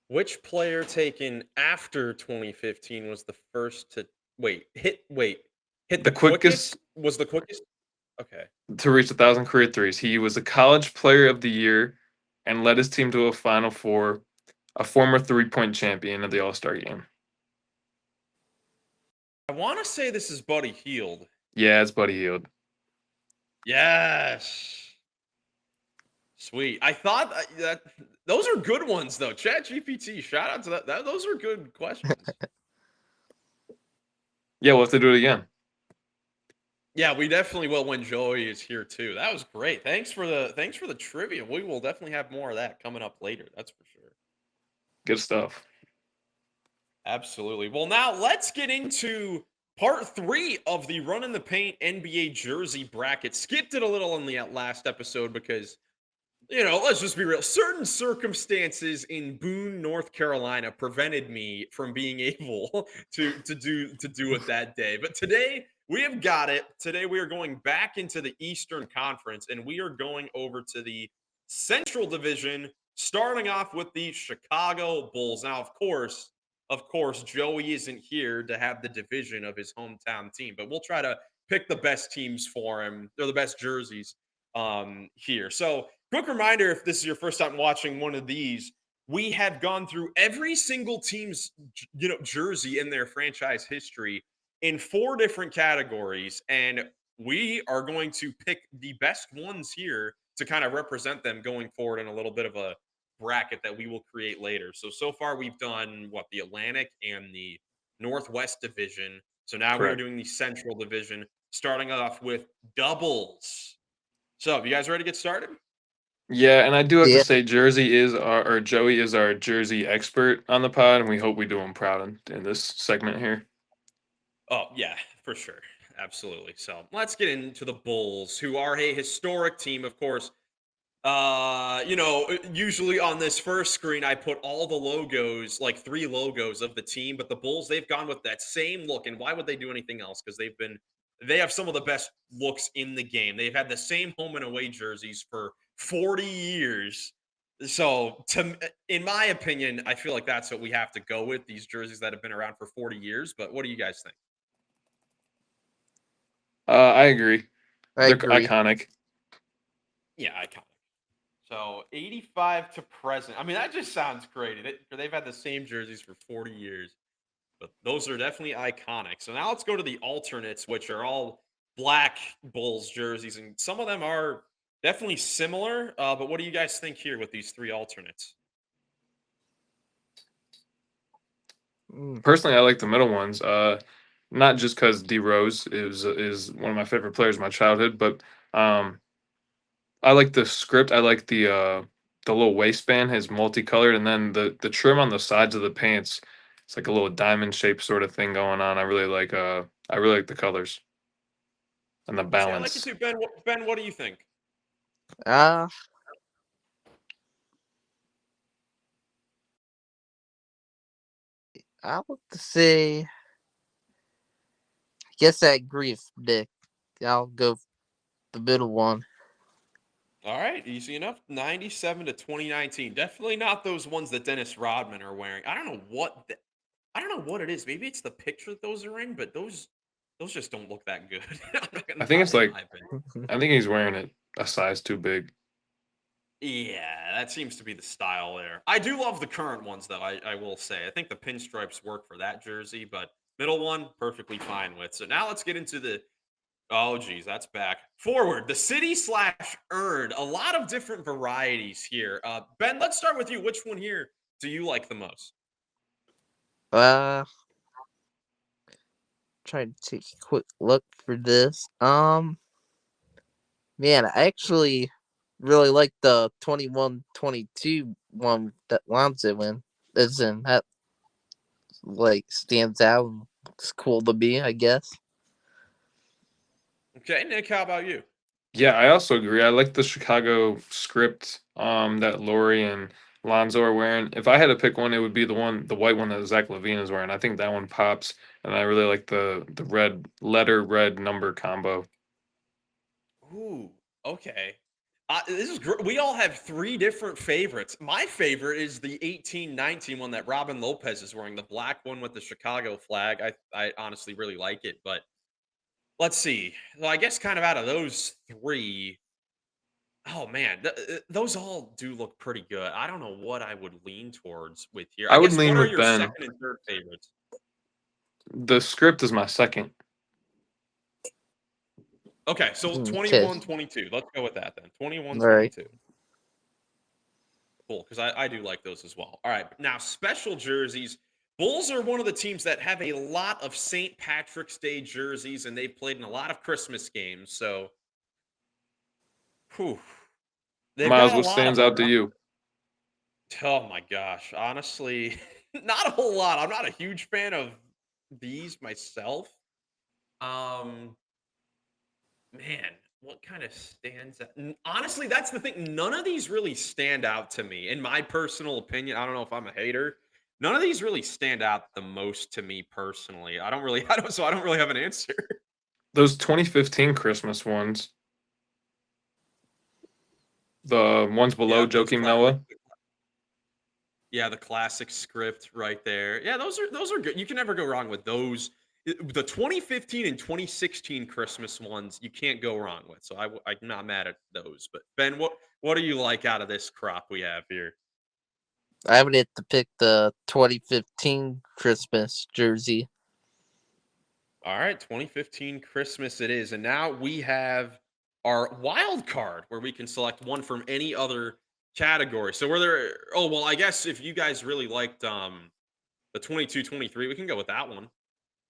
A: Which player taken after 2015 was the first to hit
B: The
A: the
B: quickest
A: quickest? Was the quickest? Okay.
B: to reach 1,000 career threes. He was a college player of the year and led his team to a Final Four, a former three-point champion of the All-Star game.
A: I want to say this is Buddy Hield.
B: Yeah, it's Buddy Hield.
A: Yes. Sweet. I thought that those are good ones though. Chat GPT. Shout out to that. Those are good questions.
B: Yeah, we'll have to do it again.
A: Yeah, we definitely will when Joey is here too. That was great. Thanks for the trivia. We will definitely have more of that coming up later. That's for sure.
B: Good stuff.
A: Absolutely. Well, now let's get into part 3 of the Run in the Paint NBA jersey bracket. Skipped it a little in the last episode because, let's just be real. Certain circumstances in Boone, North Carolina prevented me from being able to do it that day. But today we have got it. Today we are going back into the Eastern Conference and we are going over to the Central Division, starting off with the Chicago Bulls. Now, of course, Joey isn't here to have the division of his hometown team, but we'll try to pick the best teams for him, or the best jerseys here. So, quick reminder, if this is your first time watching one of these, we have gone through every single team's jersey in their franchise history in 4 different categories, and we are going to pick the best ones here to kind of represent them going forward in a little bit of a bracket that we will create later. So far we've done the Atlantic and the Northwest division. So now we are
B: Correct.
A: doing the Central division, starting off with doubles. So, you guys ready to get started?
B: Yeah, and I do have to
C: Yeah.
B: say, Joey is our jersey expert on the pod, and we hope we do him proud in this segment here.
A: Oh, yeah, for sure. Absolutely. So, let's get into the Bulls, who are a historic team, of course. Usually on this first screen, I put all the logos, like 3 logos of the team, but the Bulls, they've gone with that same look. And why would they do anything else? Because they have some of the best looks in the game. They've had the same home and away jerseys for 40 years. So, in my opinion, I feel like that's what we have to go with, these jerseys that have been around for 40 years. But what do you guys think?
B: I agree.
C: I
B: They're
C: agree.
B: iconic.
A: Yeah, iconic. So 85 to present. I mean, that just sounds great. They've had the same jerseys for 40 years, but those are definitely iconic. So now let's go to the alternates, which are all black Bulls jerseys, and some of them are definitely similar. But what do you guys think here with these 3 alternates?
B: Personally, I like the middle ones. Not just because D Rose is one of my favorite players of my childhood, but I like the script. I like the little waistband is multicolored, and then the trim on the sides of the pants. It's like a little diamond shaped sort of thing going on. I really like the colors and the
A: See, I like it
B: balance.
A: too, Ben. Ben, what do you think?
C: Uh, I want to say, I guess I agree with Dick. I'll go the middle one.
A: All right, easy enough. 97 to 2019. Definitely not those ones that Dennis Rodman are wearing. I don't know what it is. Maybe it's the picture that those are in, but those just don't look that good. I'm not
B: I
A: gonna
B: think
A: lie,
B: it's
A: in
B: like
A: my opinion.
B: I think he's wearing it a size too big.
A: Yeah, that seems to be the style there. I do love the current ones, though. I will say. I think the pinstripes work for that jersey, but middle one, perfectly fine with. So now let's get into the. Oh, geez, that's back. Forward, the city slash earned. A lot of different varieties here. Ben, let's start with you. Which one here do you like the most?
C: Uh, trying to take a quick look for this. Man, I actually really like the 21-22 one that Lonzo in. Is in that like stands out and looks cool to me, I guess.
A: Okay, Nick, how about you?
B: Yeah, I also agree. I like the Chicago script that Lori and Lonzo are wearing. If I had to pick one, it would be the white one that Zach LaVine is wearing. I think that one pops, and I really like the red number combo.
A: Ooh, okay. This is we all have three different favorites. My favorite is the 18-19 one that Robin Lopez is wearing, the black one with the Chicago flag. I honestly really like it, but let's see. Well, I guess kind of out of those three, oh man, those all do look pretty good. I don't know what I would lean towards with here.
B: I
A: I
B: would
A: guess what
B: lean
A: are
B: with
A: your
B: Ben.
A: second and third favorites?
B: The script is my second.
A: Okay, so
C: Okay.
A: 21-22. Let's go with that then.
C: All right.
A: 21-22. Cool, because I do like those as well. All right, now special jerseys. Bulls are one of the teams that have a lot of St. Patrick's Day jerseys, and they've played in a lot of Christmas games. So, whew, they've
B: Miles,
A: got a
B: what
A: lot of
B: stands
A: them.
B: out to you?
A: Oh my gosh, honestly, not a whole lot. I'm not a huge fan of these myself. Um, Man, what kind of stands out? Honestly, that's the thing. None of these really stand out to me, in my personal opinion. I don't know if I'm a hater. None of these really stand out the most to me personally. I don't really, I don't really have an answer.
B: Those 2015 Christmas ones, the ones below
A: Yeah, those
B: Joakim Noah.
A: yeah, the classic script right there. Yeah, those are good. You can never go wrong with those. The 2015 and 2016 Christmas ones, you can't go wrong with. So I'm not mad at those. But Ben, what do you like out of this crop we have here?
C: I would have to pick the 2015 Christmas jersey.
A: All right, 2015 Christmas it is. And now we have our wild card where we can select one from any other category. So were there oh well, I guess if you guys really liked the 22-23, we can go with that one.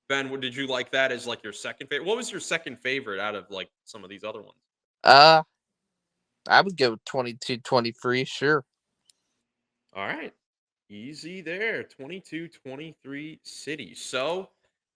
A: Ben, did you like that as like your second favorite? What was your second favorite out of like some of these other ones?
C: Uh, I would go 22-23, sure.
A: All right. Easy there. 22-23 City. So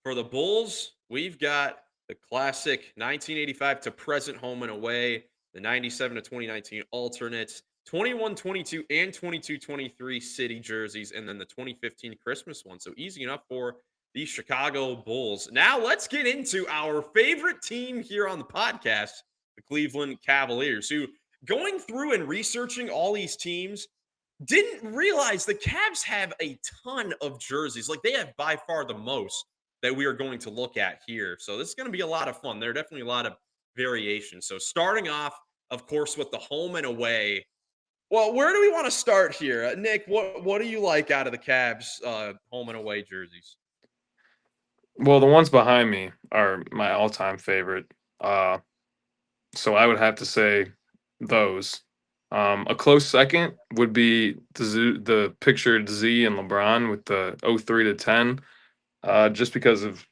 A: for the Bulls, we've got the classic 1985 to present home and away, the 97 to 2019 alternates, 21-22 and 22-23 City jerseys, and then the 2015 Christmas one. So easy enough for the Chicago Bulls. Now let's get into our favorite team here on the podcast, the Cleveland Cavaliers, who going through and researching all these teams didn't realize the Cavs have a ton of jerseys. Like they have by far the most that we are going to look at here. So this is going to be a lot of fun. There are definitely a lot of variations. So starting off, of course, with the home and away. Well, where do we want to start here, Nick? What do you like out of the Cavs home and away jerseys?
B: Well, the ones behind me are my all-time favorite. So I would have to say those. A close second would be the pictured Z and LeBron with the 03 to 10. Just because of,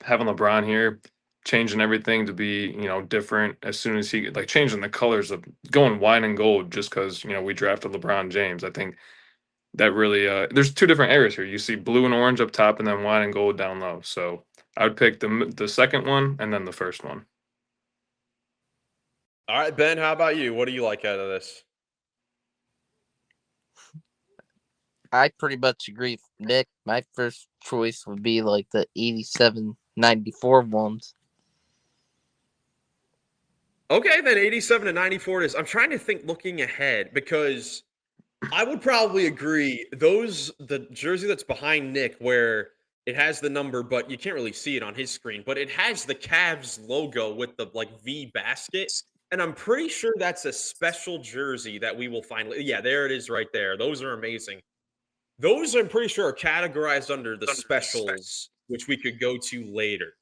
B: having LeBron here, changing everything to be, different as soon as he like changing the colors of going wine and gold just because, we drafted LeBron James. I think that really there's two different areas here. You see blue and orange up top and then wine and gold down low. So I would pick the second one and then the first one.
A: All right, Ben, how about you? What do you like out of this?
C: I pretty much agree with Nick. My first choice would be like the 87-94 ones.
A: Okay, then 87 to 94 it is. I'm trying to think looking ahead because I would probably agree. The jersey that's behind Nick, where it has the number, but you can't really see it on his screen, but it has the Cavs logo with the like V basket. And I'm pretty sure that's a special jersey that we will find. Yeah, there it is right there. Those are amazing. Those I'm pretty sure are categorized under the specials, which we could go to later.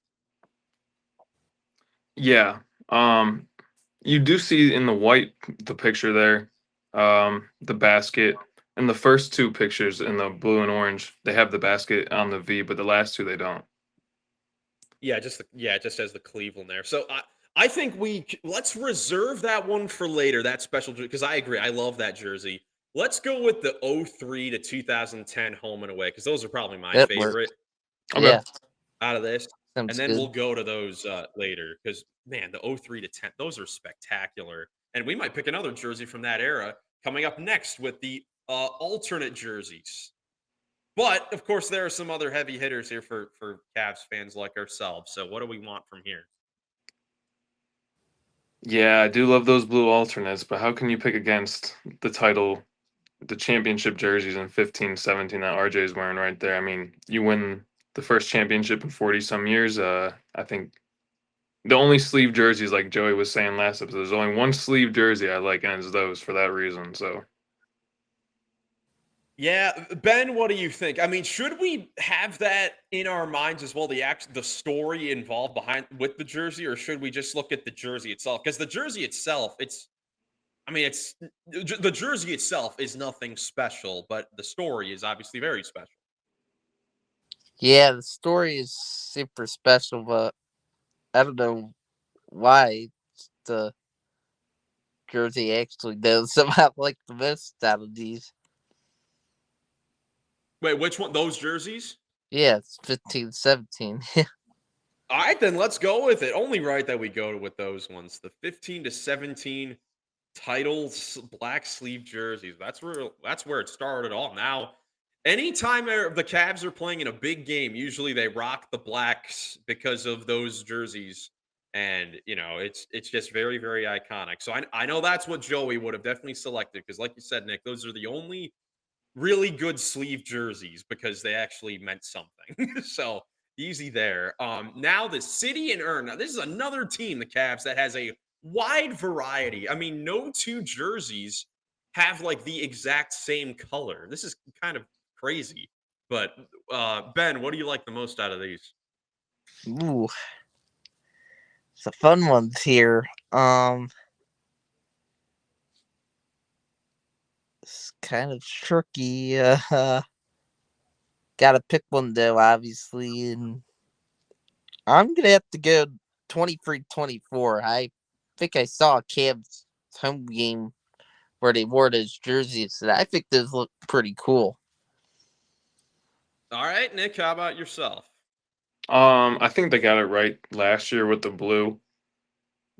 B: Yeah. Um, you do see in the white the picture there, the basket. And the first two pictures in the blue and orange, they have the basket on the V, but the last two they don't.
A: Yeah, it just says the Cleveland there. So I think let's reserve that one for later. That special because I agree. I love that jersey. Let's go with the '03 to 2010 home and away because those are probably my
C: That works.
A: favorite
B: Okay.
C: Yeah,
A: out of this. And
C: sounds
A: then we'll
C: good.
A: go to those later because man, the '03 to 10, those are spectacular. And we might pick another jersey from that era coming up next with the alternate jerseys. But of course, there are some other heavy hitters here for Cavs fans like ourselves. So what do we want from here?
B: Yeah, I do love those blue alternates, but how can you pick against the title, the championship jerseys in 15, 17 that RJ is wearing right there? I mean, you win the first championship in 40 some years. I think the only sleeve jerseys, like Joey was saying last episode, there's only one sleeve jersey I like, and it's those for that reason. So
A: Yeah, Ben, what do you think? I mean, should we have that in our minds as well, the story involved behind with the jersey, or should we just look at the jersey itself? Because the jersey itself, I mean, the jersey itself is nothing special, but the story is obviously very special.
C: Yeah, the story is super special, but I don't know why the jersey actually does somehow like the most out of these.
A: Wait, which one? Those jerseys?
C: Yeah, it's 15, 17.
A: All right, then let's go with it. Only right that we go with those ones. The 15 to 17 titles, black sleeve jerseys. That's where it started all. Now, anytime the Cavs are playing in a big game, usually they rock the blacks because of those jerseys. And it's just very, very iconic. So I know that's what Joey would have definitely selected because, like you said, Nick, those are the only really good sleeve jerseys because they actually meant something. So easy there. Now the City and Earn. Now this is another team, the Cavs, that has a wide variety. I mean, no two jerseys have like the exact same color. This is kind of crazy. But Ben, what do you like the most out of these?
C: Ooh, it's a fun ones here. It's kind of tricky. Gotta pick one though, obviously, and I'm gonna have to go 23-24. I think I saw a Cavs home game where they wore those jerseys, and I think those look pretty cool.
A: All right, Nick, how about yourself?
B: I think they got it right last year with the blue.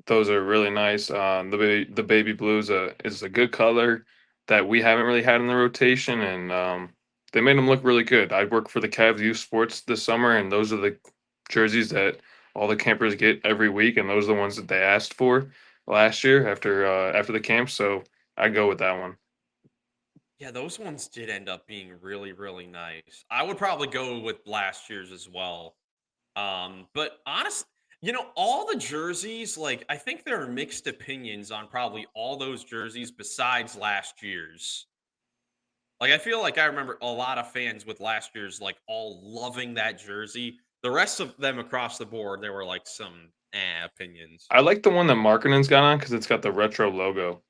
B: Those are really nice. The baby blues is a good color that we haven't really had in the rotation, and they made them look really good. I work for the Cavs Youth Sports this summer, and those are the jerseys that all the campers get every week, and those are the ones that they asked for last year after the camp. So I go with that one.
A: Yeah, those ones did end up being really, really nice. I would probably go with last year's as well. But honestly, all the jerseys, like I think there are mixed opinions on probably all those jerseys besides last year's. Like I feel like I remember a lot of fans with last year's like all loving that jersey. The rest of them across the board, there were like some opinions.
B: I like the one that Markkanen's got on because it's got the retro logo.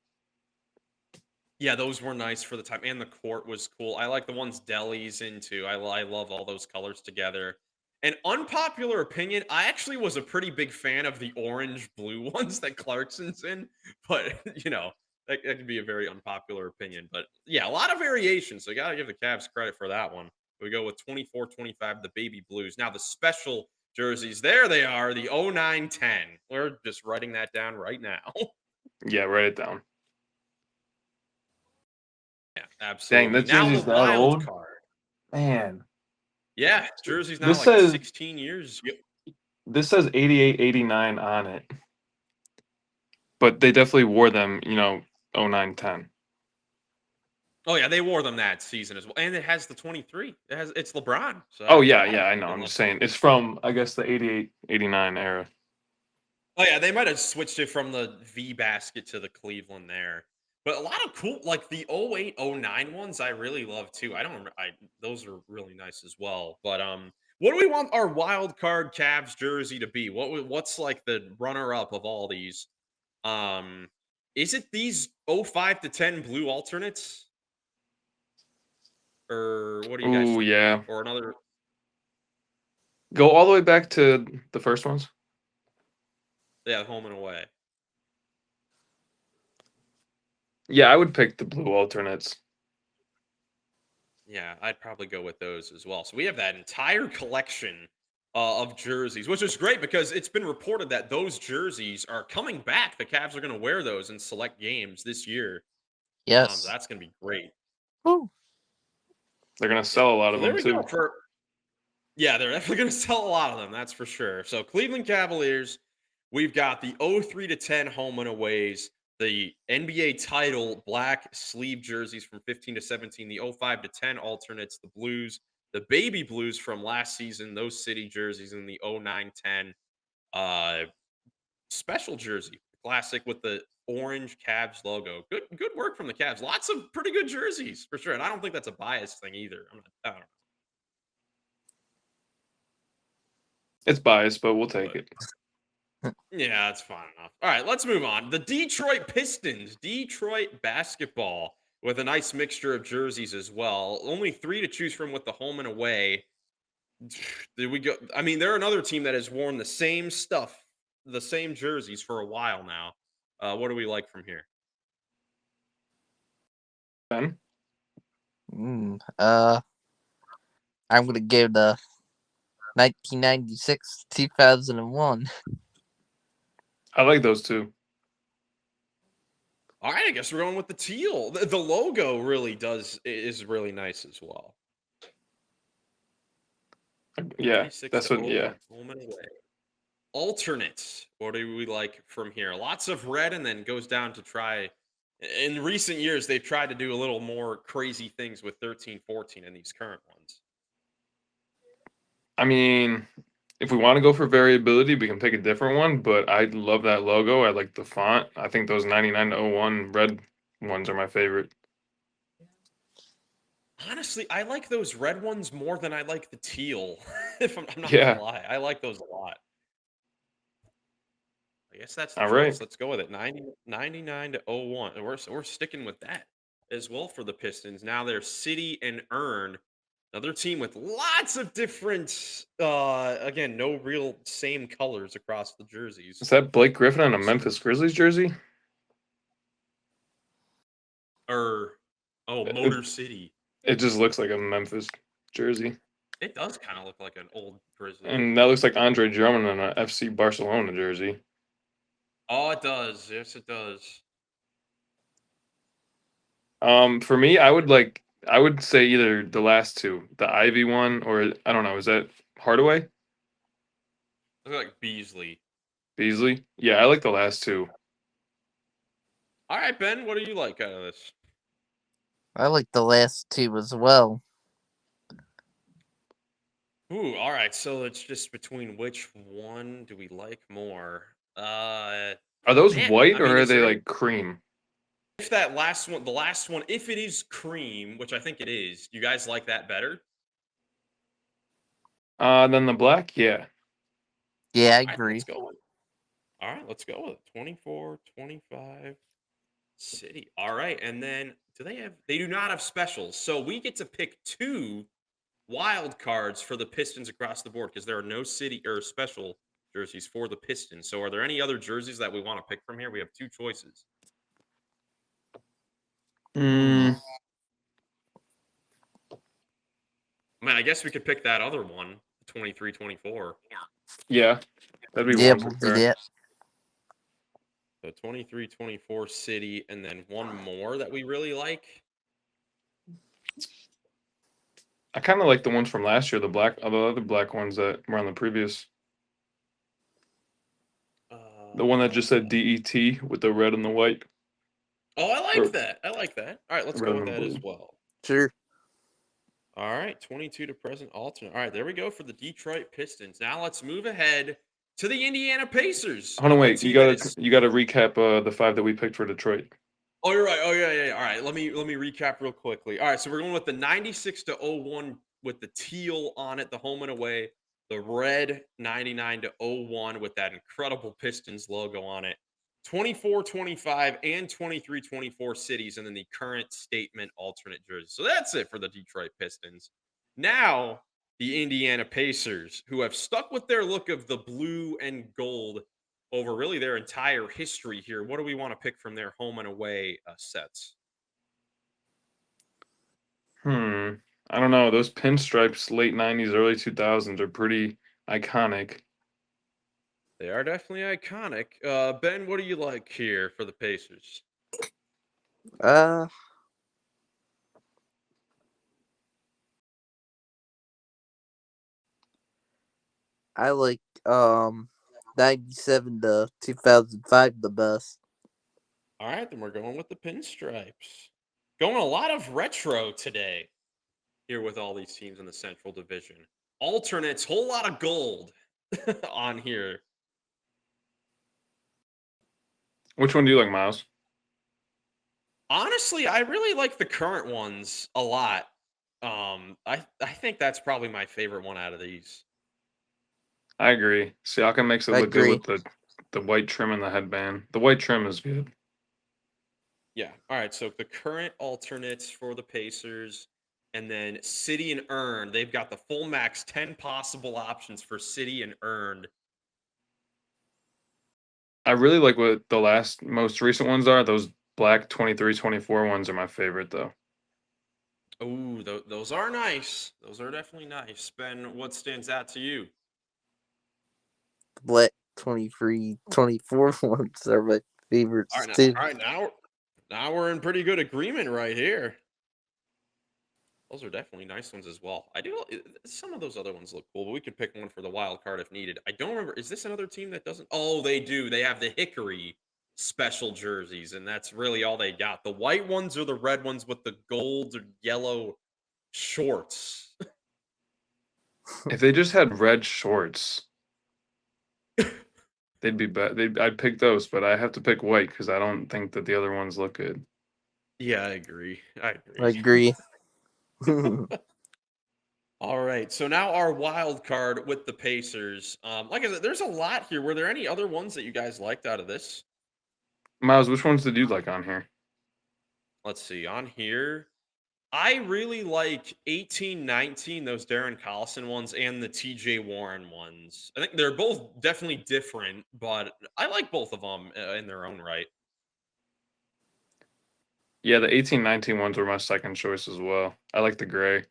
A: Yeah, those were nice for the time, and the court was cool. I like the ones Deli's into. I love all those colors together. An unpopular opinion, I actually was a pretty big fan of the orange blue ones that Clarkson's in, but that could be a very unpopular opinion. But yeah, a lot of variation. So you gotta give the Cavs credit for that one. We go with 24-25, the baby blues. Now the special jerseys, there they are, the 09-10. We're just writing that down right now.
B: Yeah, write it down.
A: Yeah,
B: Dang,
A: absolutely.
B: that
A: Now the
B: jersey's that
A: wild
B: old,
A: card.
B: man.
A: Yeah, jersey's now
B: This
A: like
B: says
A: 16 years. Yep.
B: this says 88, 89 on it, but they definitely wore them, 09, 10.
A: Oh yeah, they wore them that season as well, and it has the 23. It's LeBron, so
B: Oh
A: it's
B: yeah,
A: gotta
B: yeah,
A: be
B: I know.
A: the
B: I'm just
A: most.
B: saying it's from I guess the 88, 89 era.
A: Oh yeah, they might have switched it from the V basket to the Cleveland there. But a lot of cool, like the 08, 09 ones, I really love too. I don't, those are really nice as well. But what do we want our wild card Cavs jersey to be? What's like the runner up of all these? Um, is it these 05 to 10 blue alternates, or what do you guys
B: Ooh,
A: think?
B: yeah.
A: Or another?
B: Go all the way back to the first ones.
A: Yeah, home and away.
B: Yeah, I would pick the blue alternates.
A: Yeah, I'd probably go with those as well. So we have that entire collection of jerseys, which is great because it's been reported that those jerseys are coming back. The Cavs are going to wear those in select games this year.
C: Yes.
A: That's going to be great.
C: Woo.
B: They're gonna
A: Yeah.
B: sell a lot
A: So
B: of
A: there
B: them
A: we
B: too.
A: go. Yeah, they're definitely going to sell a lot of them. That's for sure. So Cleveland Cavaliers, we've got the 03 to 10 home and aways, the NBA title black sleeve jerseys from 15 to 17, the 05 to 10 alternates, the Blues, the baby Blues from last season, those city jerseys, and the 09-10 special jersey, classic with the orange Cavs logo. Good work from the Cavs. Lots of pretty good jerseys for sure. And I don't think that's a biased thing either. I don't know.
B: It's biased, but we'll take
A: But
B: it.
A: yeah, that's fine enough. All right, let's move on. The Detroit Pistons, Detroit basketball, with a nice mixture of jerseys as well. Only 3 to choose from with the home and away. Did we go? I mean, they're another team that has worn the same stuff, the same jerseys for a while now. What do we like from here?
B: Ben?
C: Mm, I'm gonna give the 1996 2001.
B: I like those two.
A: All right, I guess we're going with the teal. The logo really is really nice as well.
B: Yeah,
A: 96
B: that's
A: to
B: what. Yeah,
A: 01, home and away. Alternates. What do we like from here? Lots of red, and then goes down to try. In recent years, they've tried to do a little more crazy things with 13, 14 in these current ones.
B: I mean, if we want to go for variability, we can pick a different one. But I love that logo. I like the font. I think those 99 to 01 red ones are my favorite.
A: Honestly, I like those red ones more than I like the teal. If I'm not gonna
B: Yeah.
A: lie, I like those a lot. I guess that's the
B: All right.
A: choice. Let's go with it. 99 to 01. And we're sticking with that as well for the Pistons. Now they're City and Earn. Another team with lots of different again, no real same colors across the jerseys.
B: Is that Blake Griffin on a
A: So
B: Memphis Grizzlies jersey?
A: or oh,
B: It,
A: Motor City.
B: it just looks like a Memphis jersey.
A: It does kind of look like an old Grizzlies
B: And that looks like
A: jersey.
B: Andre Drummond on a FC Barcelona jersey.
A: Oh, it does. Yes, it does.
B: For me, I would say either the last two, the Ivy one, or I don't know, is that Hardaway?
A: Look like Beasley.
B: Beasley? Yeah, I like the last two.
A: All right, Ben, what do you like out of this?
C: I like the last two as well.
A: Ooh, all right. So it's just between which one do we like more?
B: Are those
A: Man,
B: white
A: I
B: or
A: mean,
B: are
A: is
B: they
A: there
B: like cream?
A: if that last one, the last one, if it is cream, which I think it is, you guys like that better?
B: Then the black, yeah.
C: Yeah, I
A: All right, let's
C: agree.
A: go with. All right, let's go with it. 24, 25, City. All right, and then do they have? They do not have specials, so we get to pick two wild cards for the Pistons across the board because there are no city or special jerseys for the Pistons. So, are there any other jerseys that we want to pick from here? We have two choices.
C: Hmm.
B: Mm,
A: I mean, I guess we could pick that other one, 23, 24.
B: yeah, that'd be
C: Yeah,
B: one
C: we'll
B: for
C: do
B: sure.
C: that.
A: So 23, 24 City, and then one more that we really like.
B: I kind of like the ones from last year, the other black ones that were on the previous. The one that just said
A: Uh,
B: DET with the red and the white,
A: oh, I like
B: or
A: that. I like that. All right, let's
B: red
A: go with
B: and
A: that as
B: blue.
A: well.
C: Sure.
A: All right, 22 to present alternate. All right, there we go for the Detroit Pistons. Now let's move ahead to the Indiana Pacers.
B: Hold on,
A: A
B: wait. You
A: team that
B: gotta
A: is.
B: you gotta recap the 5 that we picked for Detroit.
A: Oh, you're right. Oh, yeah. All right. Let me recap real quickly. All right. So we're going with the 96-01 with the teal on it, the home and away. The red 99-01 with that incredible Pistons logo on it. 24-25 and 23-24 cities, and then the current statement alternate jersey. So that's it for the Detroit Pistons. Now, the Indiana Pacers, who have stuck with their look of the blue and gold over really their entire history here. What do we want to pick from their home and away sets?
B: I don't know. Those pinstripes, late 90s, early 2000s, are pretty iconic.
A: They are definitely iconic. Ben, what do you like here for the Pacers?
C: Uh, I like 97 to 2005 the best.
A: All right, then we're going with the pinstripes. Going a lot of retro today here with all these teams in the Central Division. Alternates, whole lot of gold on here.
B: Which one do you like, Miles?
A: Honestly, I really like the current ones a lot. I think that's probably my favorite one out of these.
B: I agree. Siakam makes it
C: I
B: look good
C: agree.
B: with the white trim and the headband. The white trim is good.
A: Yeah. All right. So the current alternates for the Pacers, and then City and Earned. They've got the full max 10 possible options for City and Earned.
B: I really like what the most recent ones are. Those black 23-24 ones are my favorite, though.
A: Ooh, those are nice. Those are definitely nice. Ben, what stands out to you?
C: Black 23, 24 ones are my favorites too.
A: All right. Now we're in pretty good agreement right here. Those are definitely nice ones as well. Some of those other ones look cool, but we could pick one for the wild card if needed. I don't remember. Is this another team that doesn't? Oh, they do. They have the Hickory special jerseys, and that's really all they got. The white ones are the red ones with the gold or yellow shorts.
B: If they just had red shorts, they'd be better. I'd pick those, but I have to pick white because I don't think that the other ones look good.
A: Yeah, I agree.
C: I agree.
A: All right. So now our wild card with the Pacers. Like I said, there's a lot here. Were there any other ones that you guys liked out of this?
B: Miles, which ones did you like on here?
A: Let's see. On here, I really like 18-19, those Darren Collison ones, and the TJ Warren ones. I think they're both definitely different, but I like both of them in their own right.
B: Yeah, the 18-19 ones were my second choice as well. I like the gray.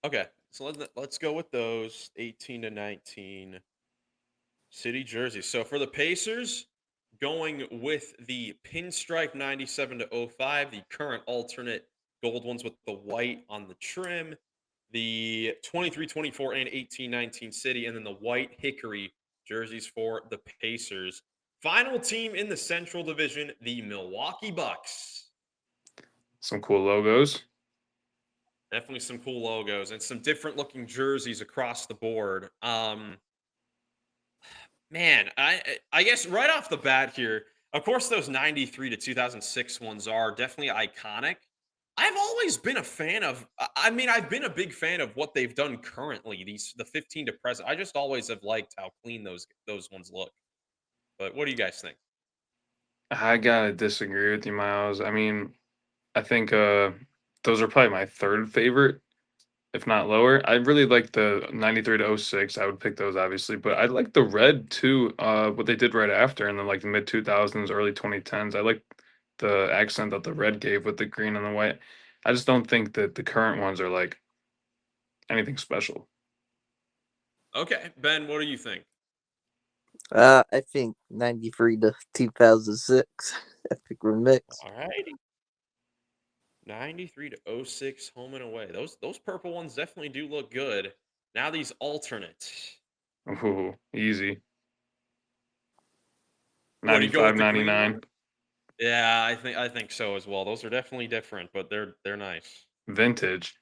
A: Okay, so let's go with those 18-19 city jerseys. So for the Pacers, going with the pinstripe 97-05, the current alternate gold ones with the white on the trim, the 23-24 and 18-19 city, and then the white hickory jerseys for the Pacers. Final team in the Central Division, the Milwaukee Bucks.
B: Some cool logos.
A: Definitely some cool logos and some different looking jerseys across the board. Man, I guess right off the bat here, of course, those 93 to 2006 ones are definitely iconic. I've always been a fan of. I mean, I've been a big fan of what they've done currently. The 15 to present. I just always have liked how clean those ones look. But what do you guys think?
B: I gotta disagree with you, Miles. I mean, I think those are probably my third favorite, if not lower. I really like the 93 to 06. I would pick those obviously, but I like the red too, what they did right after in the like mid 2000s, early 2010s. I like the accent that the red gave with the green and the white. I just don't think that the current ones are like anything
A: Okay, Ben, what do you think?
C: I think 93 to 2006 epic remix.
A: All righty. 93 to 06 home and away. Those purple ones definitely do look good. Now these alternates.
B: Ooh, easy.
A: What do you go with the green
B: 95.99
A: one? Yeah, I think so as well. Those are definitely different, but they're nice.
B: vintage.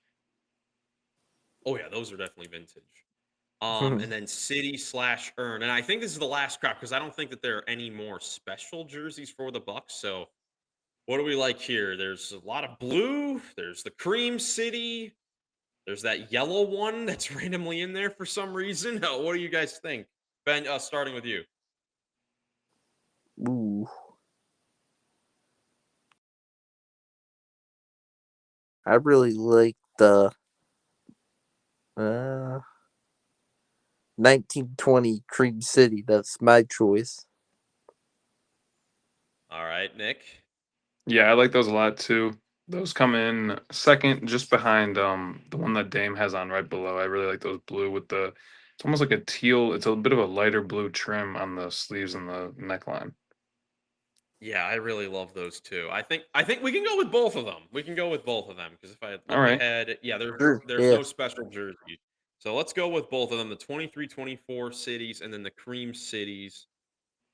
A: Oh yeah, those are definitely vintage. And then city/earn. And I think this is the last crop because I don't think that there are any more special jerseys for the Bucks. So what do we like here? There's a lot of blue. There's the cream city. There's that yellow one that's randomly in there for some reason. What do you guys think? Ben, starting with you.
C: Ooh. I really like the 1920 Cream City. That's my choice.
A: All right, Nick.
B: Yeah, I like those a lot too. Those come in second, just behind the one that Dame has on right below. I really like those blue with the. It's almost like a teal. It's a bit of a lighter blue trim on the sleeves and the neckline.
A: Yeah, I really love those too. I think we can go with both of them. We can go with both of them because if I
B: All
A: look
B: right.
A: ahead, yeah, there's
C: Sure,
A: there's
C: yeah.
A: no special jersey. So let's go with both of them, the 23-24 cities and then the cream cities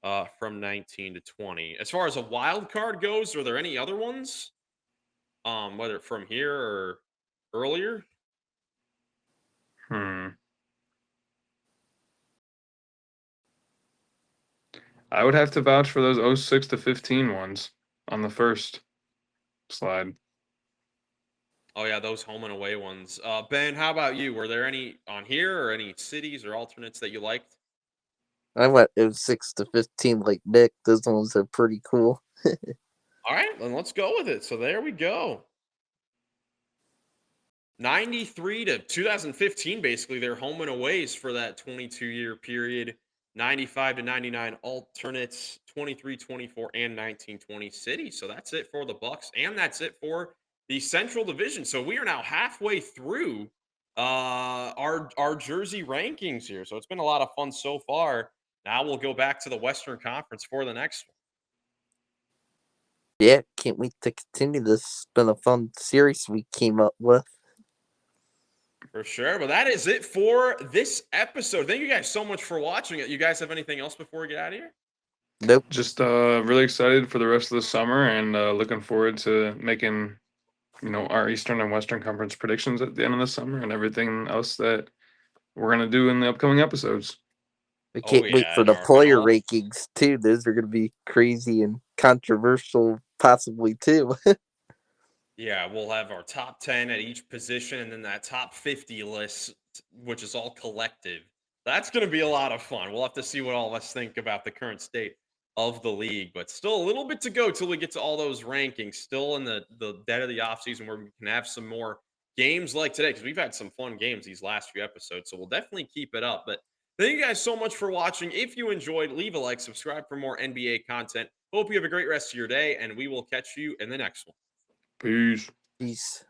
A: from 19 to 20. As far as a wild card goes, are there any other ones? Whether from here or earlier?
B: Hmm. I would have to vouch for those 06 to 15 ones on the first slide.
A: Oh yeah, those home and away ones. Ben, how about you? Were there any on here or any cities or alternates that you liked?
C: I went 06 to 15 like Nick. Those ones are pretty cool.
A: All right, then let's go with it. So there we go. 93 to 2015, basically, their home and aways for that 22-year period. 95 to 99 alternates, 23-24 and 19-20 city. So that's it for the Bucks, and that's it for the Central Division. So we are now halfway through our jersey rankings here. So it's been a lot of fun so far. Now we'll go back to the Western Conference for the next one.
C: Yeah, can't wait to continue this. It's been a fun series we came up with.
A: For sure. But that is it for this episode. Thank you guys so much for watching it. You guys have anything else before we get out of here?
C: Nope.
B: Just really excited for the rest of the summer and looking forward to making our Eastern and Western Conference predictions at the end of the summer and everything else that we're gonna do in the upcoming episodes.
C: I
A: Oh,
C: can't wait
A: yeah.
C: for
A: And
C: the
A: our, and
C: player
A: all
C: rankings too. Those are going to be crazy and controversial, possibly too.
A: Yeah, we'll have our top 10 at each position and then that top 50 list, which is all collective. That's going to be a lot of fun. We'll have to see what all of us think about the current state of the league, but still a little bit to go till we get to all those rankings. Still in the dead of the offseason where we can have some more games like today because we've had some fun games these last few episodes. So we'll definitely keep it up. But thank you guys so much for watching. If you enjoyed, leave a like, subscribe for more NBA content. Hope you have a great rest of your day, and we will catch you in the next one.
B: Peace.
C: Peace.